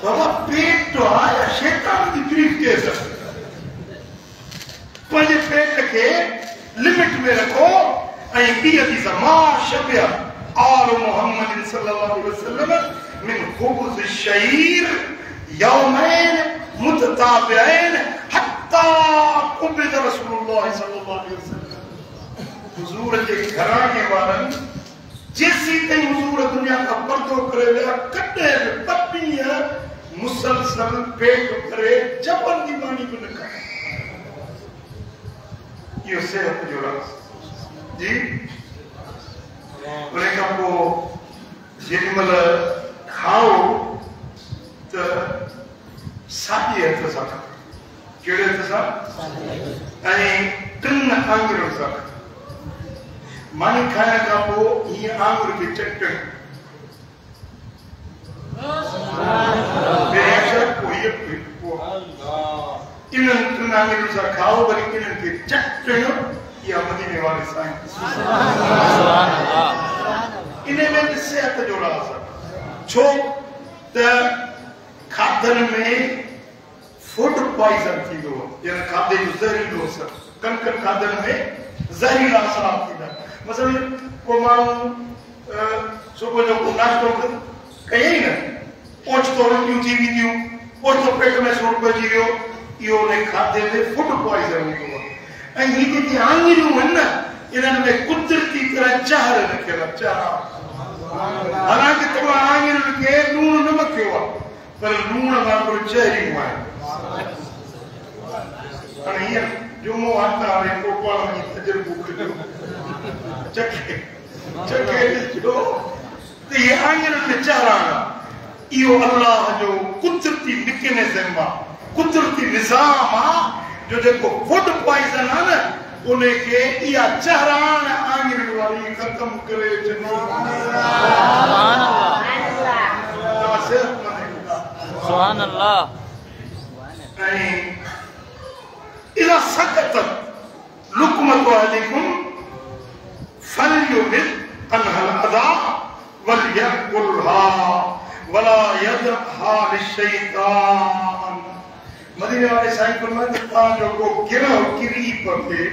बाबा पेट जो आहे शैतान जी ब्रीफ केस पंहिंजे पेट खे लिमिट में रखो ऐं ॿी हदीस मां शबिया आल मुहम्मद सल्लल्लाहु अलैहि वसल्लम मिन खुब्ज़ शईर यौमैन मुतताबिऐन हत्ता क़ुबिज़ रसूलुल्लाह सल्लल्लाहु अलैहि वसल्लम हुजूर जे घराणे वारनि जेसी ताईं हुजूर दुनिया का पर्दो करे विया कॾहिं बि पत्नीअ मुसलसल पेट भरे जबन जी मानी बि न खाई इहो सिहत जो राज़ जी उन खां पोइ जेॾीमहिल खाओ त साॻे हथ सां खाओ कहिड़े हथ सां ऐं टिनि आङुरियुनि सां मानी खाइण खां पोइ हीअं आङुर खे चटण इन्हनि टिनि आङुरियुनि सां खाओ वरी इन्हनि खे चटण इहा मदीने वारे साईं इन में बि सिहत जो राज़ आहे छो त खाधनि में फूड पॉइज़न थींदो आहे यानी खाधे जो ज़हरीलो असर कणकनि खाधनि में ज़हरीला असरात थींदा मसलन को माण्हू सुबुह जो को नाश्तो कयई न ओचितो रोटियूं थी वेंदियूं ओचितो पेट में सूर पइजी वियो इहो उन खाधे में फूड पॉइज़न हूंदो आहे ऐं ही जेकी आङुरियूं आहिनि न इन्हनि में कुदरती तरह ज़हर रखियल आहे ज़हर हालांकि तव्हां आङुरियुनि खे लूण न मथियो आहे पर लूण वांगुरु ज़हरियूं आहिनि हाणे हीअं जुमो हथ हाणे कोपाल वञी तजुर्बो कयो चखे ॾिसो त इहे आङुरियुनि में ज़हर आहे इहो अल्लाह जो कुदरती मैकेनिज्म आ, कुदरती निज़ाम आ जो जेको फूड पॉइजन आ न उन्हें के इया चहरान आंगन वाली खत्म करे जनो। सुभान अल्लाह। इज़ा सकतत लुकमतु अलैकुम फलयुमित अनहल अज़ा वलयकुलहा वला यदहा लिशैतान। मदीने वाले साईं फरमाते ता जो को गिरो किरी पवे,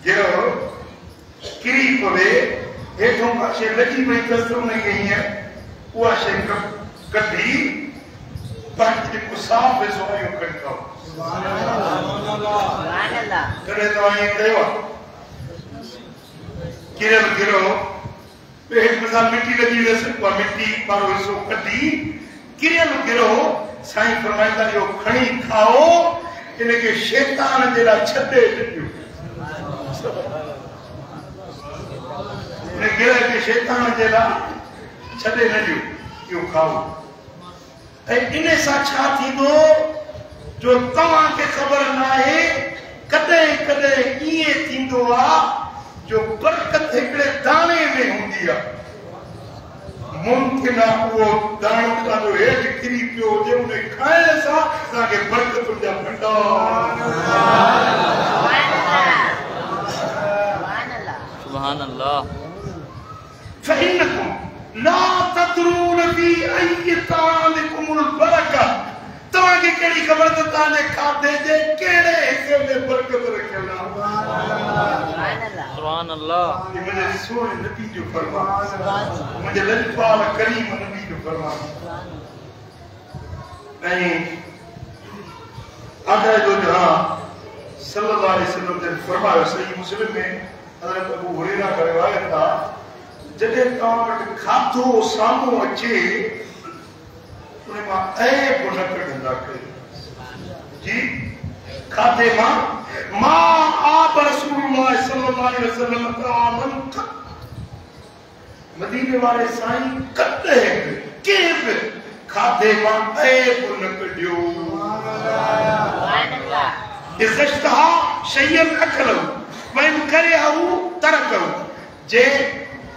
गिरो किरी पवे हेठों का शे लगी पई कसम नहीं गई है वो शे कढी बाकी को साफ बेसवायो करता। सुभान अल्लाह करे तो ये कयो किरल गिरो पेट में सा मिट्टी लगी वैसे वो मिट्टी पर वो कढी किरल गिरो साईं फरमाइंदा यो खणी खाओ इनके शैतान जेला छडे ॾियो ने गिरे के शैतान जेला छडे न ॾियो यो खाओ। ऐं इने सा छा थींदो जो तव्हां खे ख़बर न आहे कॾहिं कॾहिं ईअं थींदो आहे जो बरकत हिकिड़े दाणे में हूंदी आहे। मुमकिन आहे उहो दाणो तव्हांजो हेठि किरी पियो हुजे उन खाइण सां तव्हांखे बरकतुनि जा भंडार। सुभान अल्लाह। فإنكم لا تدرون في أي طعامكم البركة। तव्हांखे कहिड़ी ख़बर त तव्हांजे खाधे जे कहिड़े हिसे में बरकत रखियल आहे। सुभान अल्लाह। ये मुझे सोने नबी जो फरमान, मुझे लजपाल करीम नबी जो फरमान। नहीं आका जो जहां सल्लल्लाहु अलैहि वसल्लम ने फरमाया सही मुस्लिम में हजरत अबू हुरैरा का रिवायत था जॾहिं तव्हां वटि खाधो साम्हूं अचे उन मां ऐब न कढंदा कयो जी खाधे मां आप रसूलुल्लाह सल्लल्लाहु अलैहि वसल्लम तामन मदीने वाले साईं कॾहिं के बि खाधे मां ऐब न कढियो। इज़्तहा शयन अकलहु वइन करिहु तरकहु। जे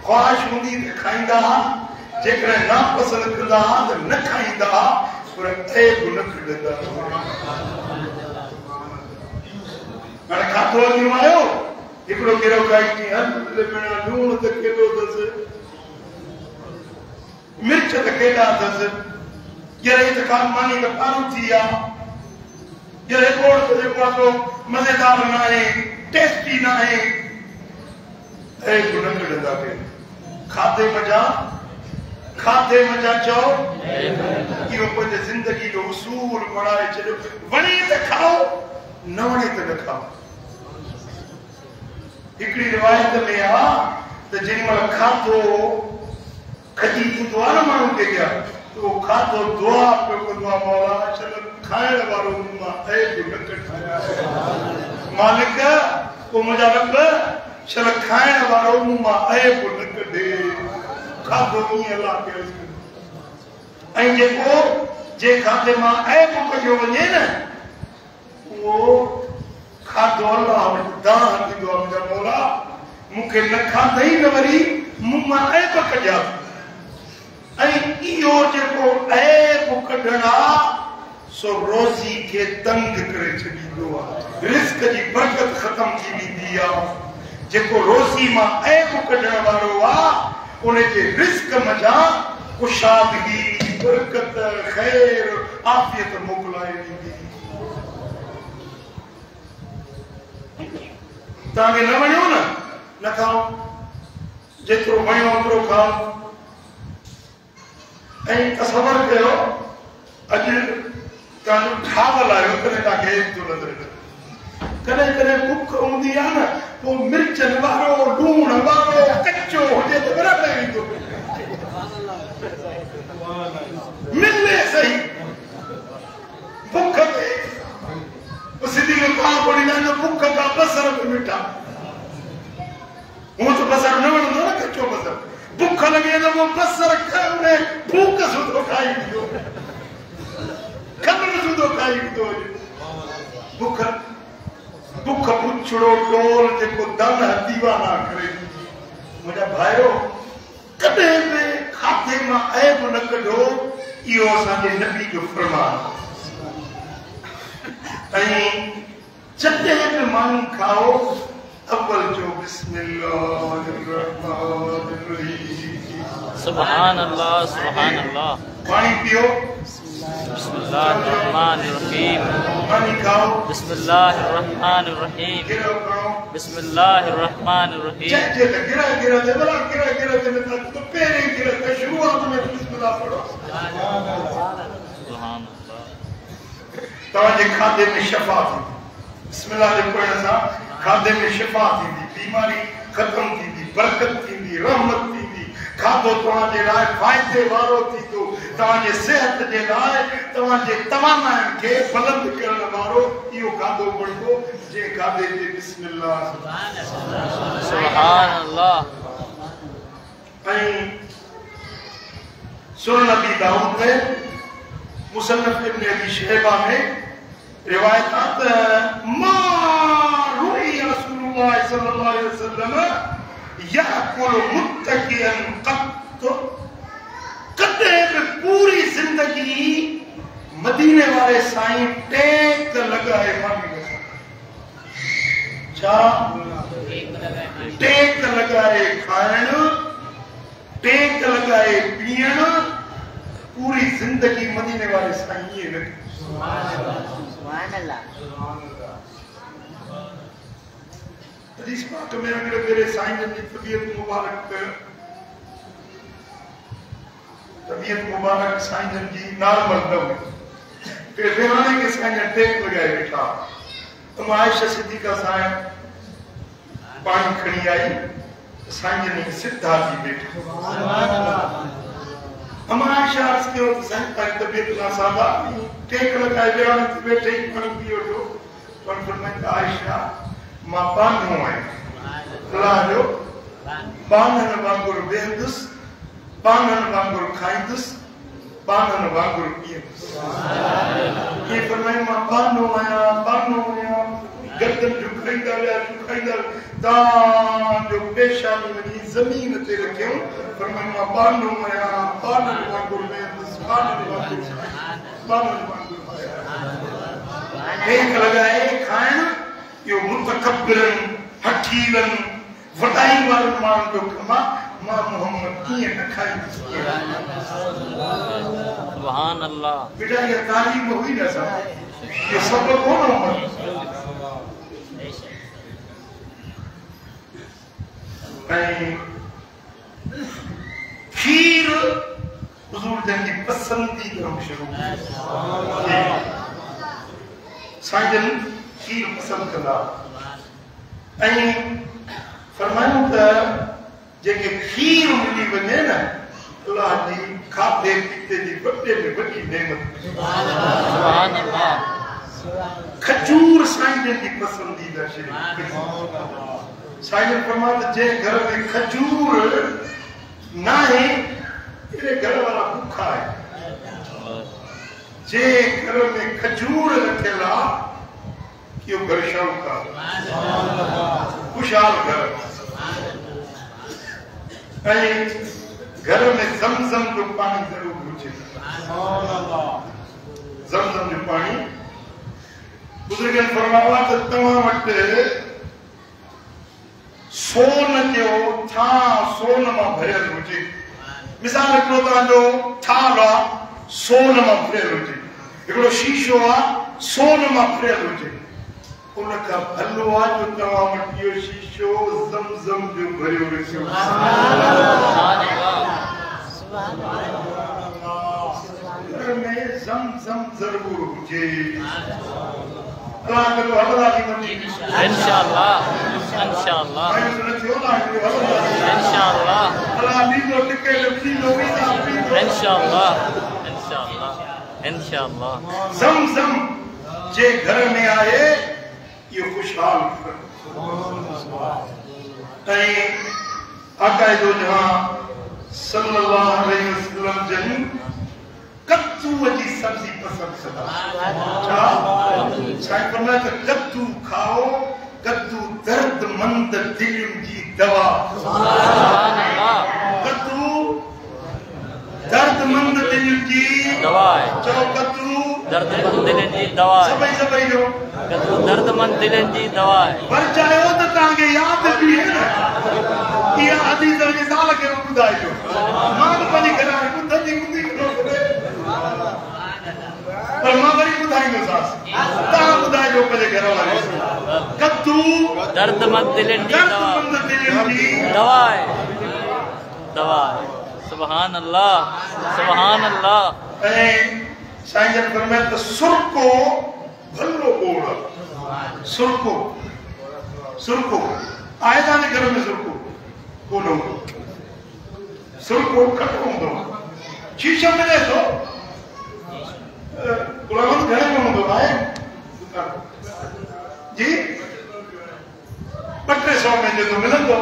ख्वाहिश हूंदी त खाईंदा जेकॾहिं नापसंद कंदा त न खाईंदा पर ऐब न कढंदा। हाणे खाधो अॻियो आयो हिकिड़ो कहिड़ो खाई हल भेण लूण त केॾो अथसि मिर्च त केॾा अथसि ॼरे त मानी त पारू थी आहे ॼरे गोड़ त जेको आहे मज़ेदार न आहे टेस्टी न आहे ऐब न कढंदा के खाधे मजा चओ इहो पंहिंजे ज़िंदगी जो उसूल बणाए छॾियो। वणे त खाओ न वणे त न खाओ। हिकिड़ी रिवायत में आहे त जेॾी महिल खाधो खजी ईंदो आहे न माण्हू खे ॻिया त उहो खाधो दुआ पियो कंदो आहे मौला चल खाइण वारो मूं मां ऐब न कढाया मालिक पोइ मुंहिंजा रब चल खाइण वारो मूं मां ऐब न कढे खाधो ईअं अलाह कयोसि। ऐं जेको जे खाधे मां ऐब कढियो वञे न उहो खाधो अलाह वटि दान थींदो आहे मुंहिंजा मौला मूंखे न खाधई न वरी मूं मां ऐब कढिया। ऐं इहो जेको ऐब कढण आहे सो रोज़ी खे तंग करे छॾींदो आहे रिस्क जी बरकत ख़तम थी वेंदी आहे। जेको रोज़ी मां ऐब कढण वारो आहे उनजे रिस्क मज़ा कुशादगी बरकत ख़ैर आफ़ियत मोकिलाए ॾींदी। तव्हांखे न वणियो न खाओ जेतिरो वणियो ओतिरो खाओ। ऐं तसवर कयो अॼु तव्हांजो ठावल आयो कॾहिं तव्हांखे हेठि थो नज़र अचे कॾहिं कॾहिं बुख हूंदी आहे न पोइ मिर्चनि वारो लूण वारो कचो हुजे त बराबरि ईंदो मिले सही बुख ते सिधी में पाव पड़ी ना बुख का बसर में मिठा हूं तो बसर न वणंदो न कचो बसर बुख लगे तो वो बसर खाने भूख सुधो खाई दियो खबर सुधो खाई तो भूख भूख पुछड़ो टोल जेको दन दीवाना करे मुझा भाइयो कदे बि खाते मां ऐब न कढो इहो असांजे नबी जो फरमान ऐं जॾहिं बि माण्हू खाओ अव्वल जो बिस्मिल्लाहिर्रहमानिर्रहीम सुभान अल्लाह पानी पियो बिस्मिल्लाहिर्रहमानिर्रहीम पानी खाओ बिस्मिल्लाहिर्रहमानिर्रहीम गिरो करो बिस्मिल्लाहिर्रहमानिर्रहीम जे गिरा दे बला गिरा दे तो पहले गिरा का शुरुआत में बिस्मिल्लाह पढ़ो सुभान अल्लाह तवाजे खादे में शफा थी बिस्मिल्लाह जे पढ़ण सां खादे में शफा थी बीमारी खत्म थी बरकत थी रहमत थी खादो तवाजे लाइ फायदे वारो थी तो तवाजे सेहत जे लाइ तवाजे तवानाइन के बुलंद करण वारो इहो खादो पढ़बो जे खादे ते बिस्मिल्लाह सुभान अल्लाह ऐं सुनन अबी दाऊद में मुसन्नफ इब्न अबी शैबा में रिवायत मा रुई रसूलुल्लाह सल्लल्लाहु अलैहि वसल्लम याकुल मुत्तकियन क़त कदे भी पूरी जिंदगी मदीने वाले साईं टेक लगाए मानी छा टेक लगाए खाइण टेक लगाए पीण पूरी जिंदगी मदीने वाले साईं ये रखे सुभान अल्लाह हदीस पाक में अगर मेरे साईं जी तबीयत मुबारक साईं जी नॉर्मल न हुई फिर विहाने के साईं टेक लगाए बैठा तो आयशा सिद्दीका साईं पानी खड़ी आई साईं ने सिद्धा थी बैठा हम आयशा अर्ज कयो तो साईं पर तबीयत ना सादा टेक लगाए विहाने ते बैठे ही पानी पियो तो पर फरमाया आयशा मां बानो है लाजो बानन वांगुर बेहदुस बानन वांगुर खाइदुस बानन वांगुर पियदुस ये फरमाए मां बानो आया गर्दन झुकाईंदा ता जो पेशानी वनी जमीन ते रखियो फरमाए मां बानो आया बानन वांगुर बेहदुस बानन वांगुर एक लगाए खाइण यो मुतकब्बिरन हठीरन वडाई वाले माण्हू जो कमा मां मोहम्मद कीअं न खाई सुभान अल्लाह बेटा ये तालीम हुई न सा ये सब कौन हो खीर हुजूर जन की पसंदीदा शुरू साईं खीर पसंद कंदा ऐं फरमायूं त जेके खीर मिली वञे न अल्लाह जी खाधे पीते जी वॾे में वॾी नेमत सुभान अल्लाह खजूर साईं जन की पसंदीदा शइ साईं फरमाते जे घर में खजूर ना है तेरे घर वाला भूखा है जे घर में खजूर रखेला क्यों घर शाहूकार खुशहाल घर घर में जमजम जो पानी जरूर हुजे जमजम जो पानी बुजुर्गन फरमावा त तव्हां वटि सोन जो था सोन मां भरियल हुजे मिसाल हिकिड़ो तव्हांजो थाल आहे सोन मां भरियल हुजे हिकिड़ो शीशो आहे सोन मां भरियल हुजे उनका भलो आज जो तमाम इहो शीशो ज़मज़म जो भरियो रखियो घर में ज़मज़म ज़रूर हुजे अल्लाह के हवाला दी मनी इंशाअल्लाह इंशाअल्लाह इंशाअल्लाह अल्लाह दी लो टिके लफी लो वीजा इंशाअल्लाह इंशाअल्लाह इंशाअल्लाह ज़मज़म जे घर में आए ये खुशहाल आका दो जहां सल्लल्लाहु अलैहि वसल्लम जन कच्च कद्दू जी सब्जी पसंद कंदा छा साईं फरमाए त कद्दू खाओ कद्दू दर्दमंद दिलनि जी दवा सुभान अल्लाह कद्दू दर्दमंद दिलनि जी दवा है चओ कद्दू दर्दमंद दिलनि जी दवा है सभई जो कद्दू दर्दमंद दिलनि जी दवा है पर चाहियो त तव्हांखे यादि बि आहे न इहा हदीस जे साल खे ॿुधाइजो मां बि पंहिंजे घर में ॿुधंदी हूंदी पर मां वरी ॿुधाईंदोसांसि तव्हां ॿुधाइजो पंहिंजे घर वारे कद्दू दर्दमंद दिलनि जी दवा दवा है दवा है सुभान अल्लाह ऐं साईं जन फरमाए त सुरको भलो ॿोड़ सुरको आहे तव्हांजे घर में सुरको कोन हूंदो सुरको खटो हूंदो शीशो मिले थो गुलाम घर में हूंदो आहे जी 200-300 में जेको मिलंदो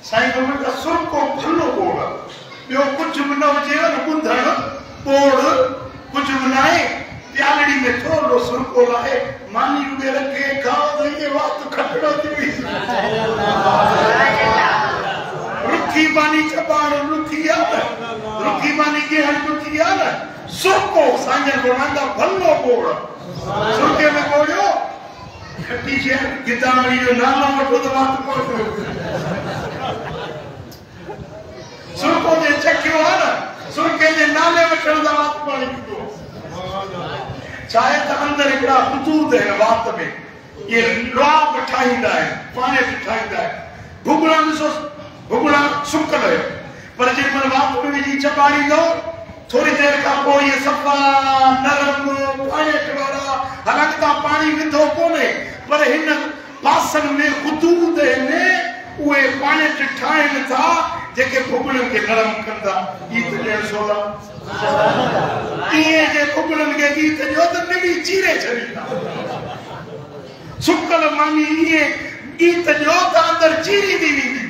साईं फरमाए त सुरको भलो ॿोड़ ॿियो कुझु बि न हुजे न ॿुधण ॿोड़ कुझु बि न आहे प्यालड़ी में थोरो सुरको लाहे मानी उॾे रखे खाओ त इहे वात खटड़ो थी वई रुखी मानी चबाण रुखी आहे रुखी मानी ॻेहण रुखी आहे न सुरको साईं घुरंदा भलो ॿोड़ सुरके में ॿोड़ियो खटी शइ गिदामड़ी जो नालो वठो त वात पहुचो सुरको जे चखियो आहे न सुरके जे नाले वठण सां वात पाणी पीतो चाहे त अंदरि हिकिड़ा हुदूद आहिनि वात में इहे लुआब ठाहींदा आहिनि पाणी ठाहींदा आहिनि भुॻड़ा ॾिसो भुॻड़ा सुकल पर जेमहिल वात में विझी चॿाड़ींदो थोरी देरि खां पोइ इहे सफ़ा नरम पाणी वारा हालांकि तव्हां पाणी विधो कोन्हे पर हिन बासण में हुदूद आहिनि उहे पाणी ठाहिनि था जेके भुॻड़नि खे नरम कंदा गीत ॾियण सोला इहे जे भुॻड़नि खे गीत ॾियो त निड़ी चीरे छॾींदा सुकल मानी इहे गीत ॾियो त अंदरि चीरी थी वेंदी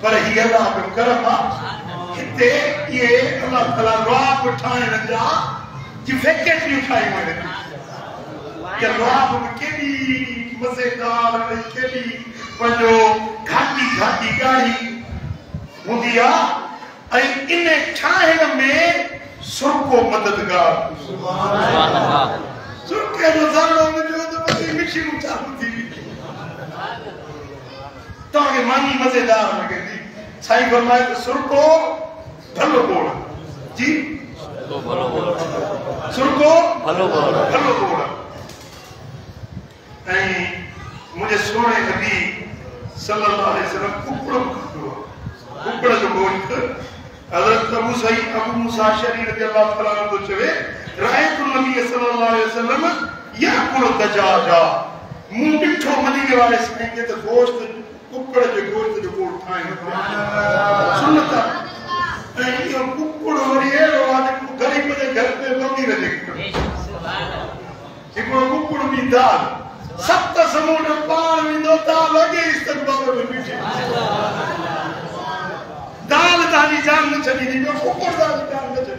पर हीअ अलाह जो करम आहे हिते इहे अलाह ताला रुआब ठाहिण जा फैक्ट्रियूं ठाहियूं आहिनि इहा रुआब केॾी मज़ेदार केॾी पंहिंजो घाटी ॻाढ़ी हूंदी आहे ऐं इन ठाहिण में सुरको मददगार सुरके जो ज़रो विझो त बसि मिक्सियूं चालू थी वेंदी तव्हांखे मानी मज़ेदार लॻंदी साईं फरमाए त सुरको भलो ॿोड़ जी सुरको भलो ॿोड़ ऐं मुंहिंजे सोणे नबी सल्लल्लाहु अलैहि वसल्लम कुकड़ो खाधो कुकड़ जो गोश्त हज़रत अबू मूसा अशअरी रज़ियल्लाहु ताला अन्हु चवे रायतु नबी सल्लल्लाहु अलैहि वसल्लम याकुल दजाजा मूं ॾिठो मदीने वारे साईं खे त गोश्त कुकड़ जे गोश्त जो गोड़ ठाहिनि सुन्नत ऐं इहो कुकड़ वरी अहिड़ो आहे ग़रीब जे घर में वधीक हिकिड़ो कुकड़ बि दाल 7 समूंड पाण वेंदो दाल अॻे इस्तक़बाल में बीठे दाल तव्हांजी जान न छॾींदी ॿियो कुकड़ तव्हांजी जान न छॾींदी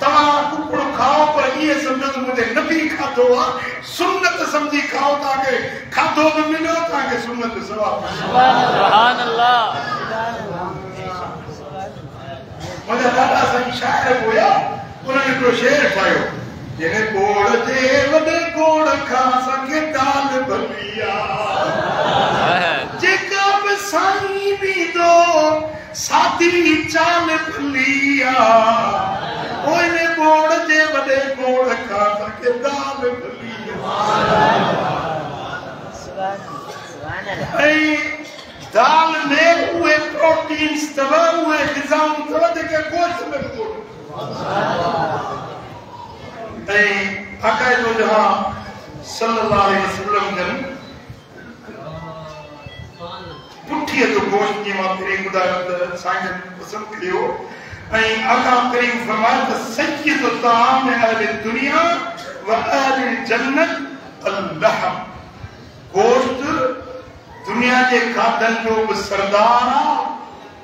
तव्हां कुकड़ खाओ पर इहे सम्झो त मुंहिंजे नबी खाधो आहे सुन्नत सम्झी खाओ तव्हांखे खाधो बि मिलियो तव्हांखे सुन्नत सवाब सुभान अल्लाह मुंहिंजा ॾाढा साईं शाइर हुया उन्हनि हिकिड़ो शेर ठाहियो जिन गोड़ जे वॾे गोड़ खां असांखे दाल भली आहे जेका बि साईं ॾींदो सादी चाल भली आहे इन गोड़ जे वॾे गोड़ खां असांखे दाल भली आहे ऐं दाल में उहे प्रोटीन्स अथव उहे ग़िज़ाऊं अथव जेके गोश्त में बि कोन्हे ऐं आका जो जहां सल्लल्लाहु अलैहि वसल्लम जन पुठीअ जो गोश्त जी मां पहिरीं ॿुधायो त साईं जन पसंदि कयो ऐं आका करीम फरमायो त सय्यदु ताम अहल दुनिया व अहल जन्नत अल-लहम गोश्त दुनिया जे खाधनि जो बि सरदार आहे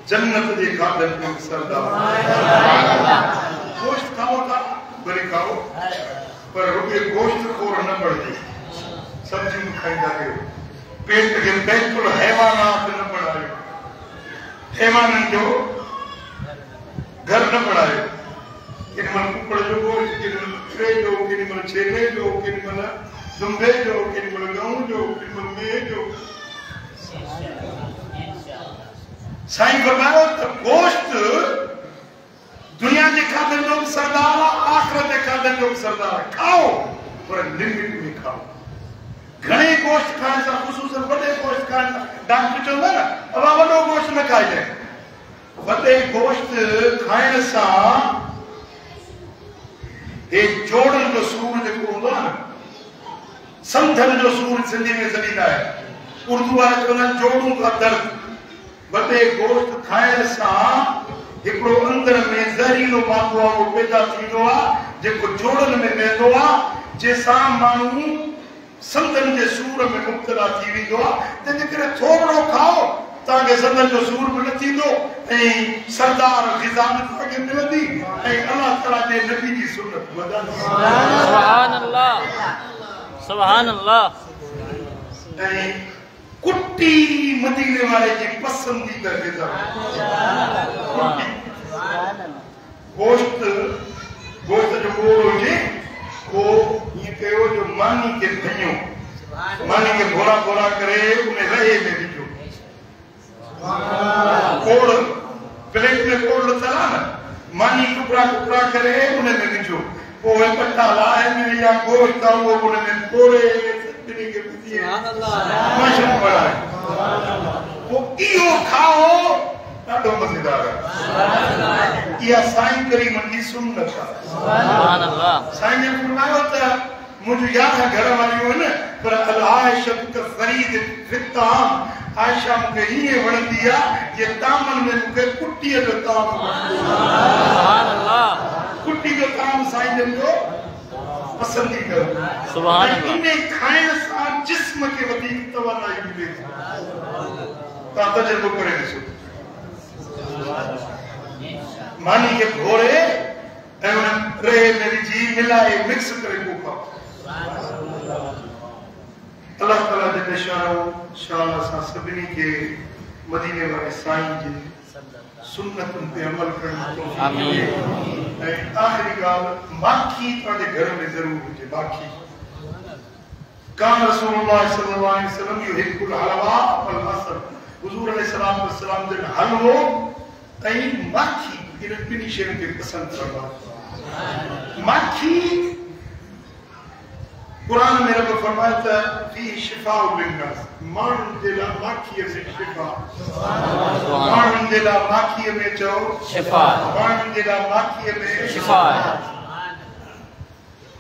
जन्नत जे खाधनि जो बि सरदार आहे गोश्त खाओ था भले खाओ पर रुपये गोश्त खोर न बढ़े सब्जी में खाईंदा कयो पेट के बैतुल हैवानात न बढ़ायो हैवानन जो घर न बढ़ायो केॾी महिल कुकड़ जो गोश्त केॾी महिल ॿकरे जो केॾी महिल छेले जो केॾी महिल दुंबे जो केॾी महिल गऊं जो केॾी महिल मेह जो साईं फरमायो त गोश्त दुनिया के खाधन जो सरदार आखिरत के खाधन जो सरदार खाओ पर लिमिट में खाओ घणे गोश्त खाने से खुसूसन बड़े गोश्त खाने डॉक्टर चवंदा न अब वडो गोश्त न खाइजे वडे गोश्त खाइण सा ए जोड़न जो सूर जेको हूंदो आहे न संधन जो सूर सिंधी में चलींदा है उर्दू वारा चवंदा जोड़ूं का दर्द वडे गोश्त खाइण सा एकड़ो अंदर में जहरीलो मादो आहे वो पैदा थींदो आहे जेको जोड़न में वेंदो आहे जंहिंसां माण्हू संतन जे सूर में मुब्तला थी वेंदो आहे तंहिंजे करे थोरो खाओ तव्हांखे संतन जो सूर बि न थींदो ऐं सरदार ग़िज़ा में तव्हांखे मिलंदी ऐं अल्लाह ताला जे नबी जी सुन्नत वधंदी सुभान अल्लाह सुभान अल्लाह ऐं कुट्टी मदीने वाले जी पसंदीदा ग़िज़ा गोश्त गोश्त जो गोड़ हुजे वो ये कयो जो मानी के भइयो मानी के भोरा भोरा करे उन्हें रहे में विझो कोड़ प्लेट में कोड़ चला ना मानी टुकड़ा टुकड़ा करे उन्हें में विझो वो पट्टा लाए में या गोश्त वो उन्हें में कोड़े सतनी के विधिए मशहूर बड़ा है वो इहो खाओ ॾाढो मज़ेदार आहे इहा साईं करीम जी सुन्नत आहे सुभान अल्लाह साईं ने फरमायो त मुझे याद है घर वालियों ने पर अल-आयशा का फरीद फिताम आयशा मुझे ये वणंदी आहे ये तामन में मुझे कुट्टी जो ताम सुभान अल्लाह कुट्टी जो ताम साईं जो पसंदीदा सुभान अल्लाह इन्हें खाइण सां जिस्म के वधीक तवानाई मिले तव्हां तजुर्बो करे ॾिसो मानी के घोड़े रहे में विझी मिलाए मिक्स करे को खाओ अल्लाह ताला जे निशानो शान असां सभिनी के मदीने वाले साईं जी सुन्नतुनि पे अमल करण आमीन ऐं आखिरी ॻाल्हि माखी तव्हांजे घर में ज़रूर हुजे माखी कान रसूलुल्लाह सल्लल्लाहु अलैहि वसल्लम युहिब्बुल हलवा वल असर हुजूर अलैहिस्सलाम वसल्लम जो हलवो ऐं माखी इन ॿिनी शयुनि खे पसंदि कंदा माखी कुरान में रब फरमायो त फी शिफाउ लिन्नास माण्हुनि जे लाइ माखीअ में शिफा माण्हुनि जे लाइ माखीअ में चओ शिफा माण्हुनि जे लाइ माखीअ में शिफा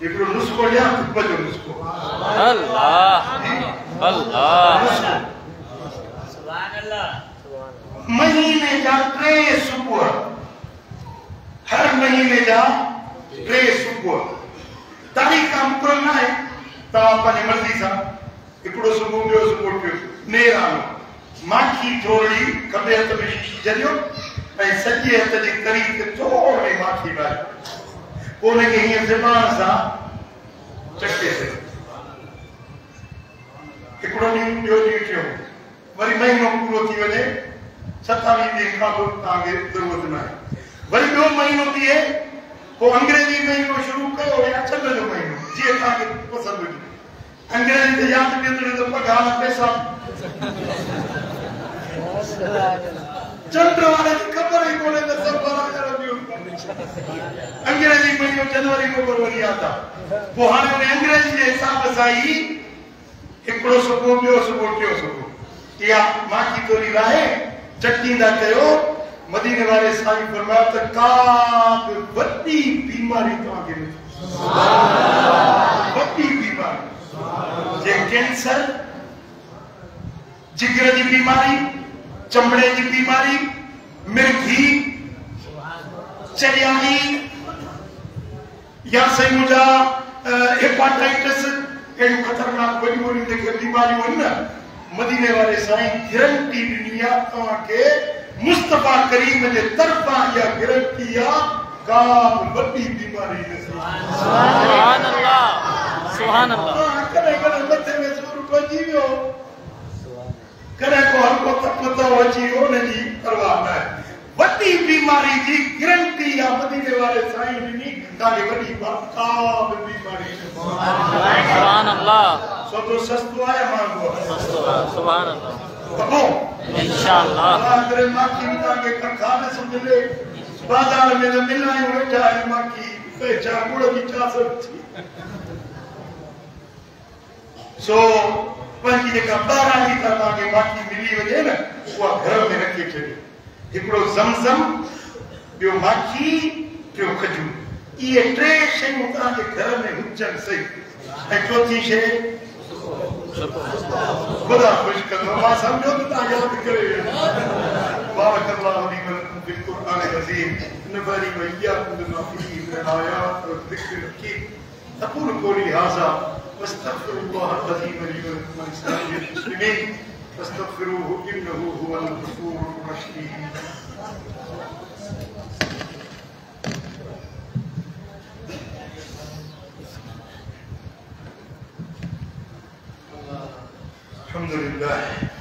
हिकिड़ो नुस्ख़ो ॾियां खुब जो नुस्ख़ो अल्लाह अल्लाह सुभान अल्लाह महीने जा 3 सुबुह हर महीने जा 3 सुबुह तारीख़ मुक़ररु न आहे तव्हां पंहिंजी मर्ज़ी सां हिकिड़ो सुबुह ॿियो सुबुह टियों नेर आनो माखी थोरी खॿे हथ में जरियो ऐं सॼे हथ जी करी ते थोरी माखी डाली पोइ उनखे हीअं ज़बान सां चखे छॾियो हिकिड़ो ॾींहुं ॿियो ॾींहुं टियों वरी महीनो पूरो थी वञे 27 ॾींहं खां पोइ तव्हांखे ज़रूरत न आहे वरी ॿियो महीनो थिए पोइ अंग्रेजी महीनो शुरू कयो या चंड जो महीनो जीअं तव्हांखे पसंदि हुजे अंग्रेजी ते यादि ॾींदड़ त पघार पैसा चंड वारे खे ख़बर ई कोन्हे त सभु बराबरि ॿियो अंग्रेजी महीनो जनवरी फरवरी आता पोइ हाणे उन अंग्रेजी जे हिसाब सां ई हिकिड़ो सुबुह ॿियो सुबुह टियों सुबुह इहा माखी थोरी लाहे चटींदा कयो मदीने वाले साईं फरमाया त का बि वॾी बीमारी तव्हांखे न वॾी बीमारी जे कैंसर जिगर जी बीमारी चमड़े जी बीमारी मिर्गी चरियाई या सही मुझा हेपाटाइटिस अहिड़ियूं ख़तरनाक वॾियूं वॾियूं जेके बीमारियूं आहिनि न मदीने वाले साईं गारंटी ॾिनी आहे तव्हांखे मुस्तफा करीम जे तरफ़ां इहा गारंटी आहे का वॾी बीमारी नसीब सुभान अल्लाह सुभान अल्लाह कॾहिं कॾहिं मथे में सूर पइजी वियो कॾहिं को हल्को तकलीफ़ अची वियो हुनजी परवाह न आहे वॾी बीमारी जी गारंटी या मदीने वारे साईं ॾिनी तव्हांखे वॾी का बि बीमारी सुभान अल्लाह सौदो सस्तो आहे महांगो आहे सुभान अल्लाह कबो इंशाअल्लाह अगर माखी भी ताके कारखाने से मिले बाजार में न मिलाए वेठा है माखी पेचा गुड़ की चासत थी सो पंजी जेका बारानी था ताके माखी मिली वजे न वो घर में रखी छे हिकड़ो जमजम बियो माखी बियो खजूर ये टे शयूं ताके घर में हुजन सही ऐं चौथी शइ खुदा खुश करो मां समझो तो ता याद करे बारक अल्लाह ली वलकुम फिल कुरान अज़ीम नबरी वय्याकुम बिमा फीही मिन आयात व ज़िक्र हकीम अक़ूलु क़ौली हाज़ा वस्तग़फिरुल्लाह अज़ीम ली वलकुम व लिसाइरिल मुस्लिमीन फस्तग़फिरूहु इन्नहु हुवल गफ़ूरुर रहीम الحمد لله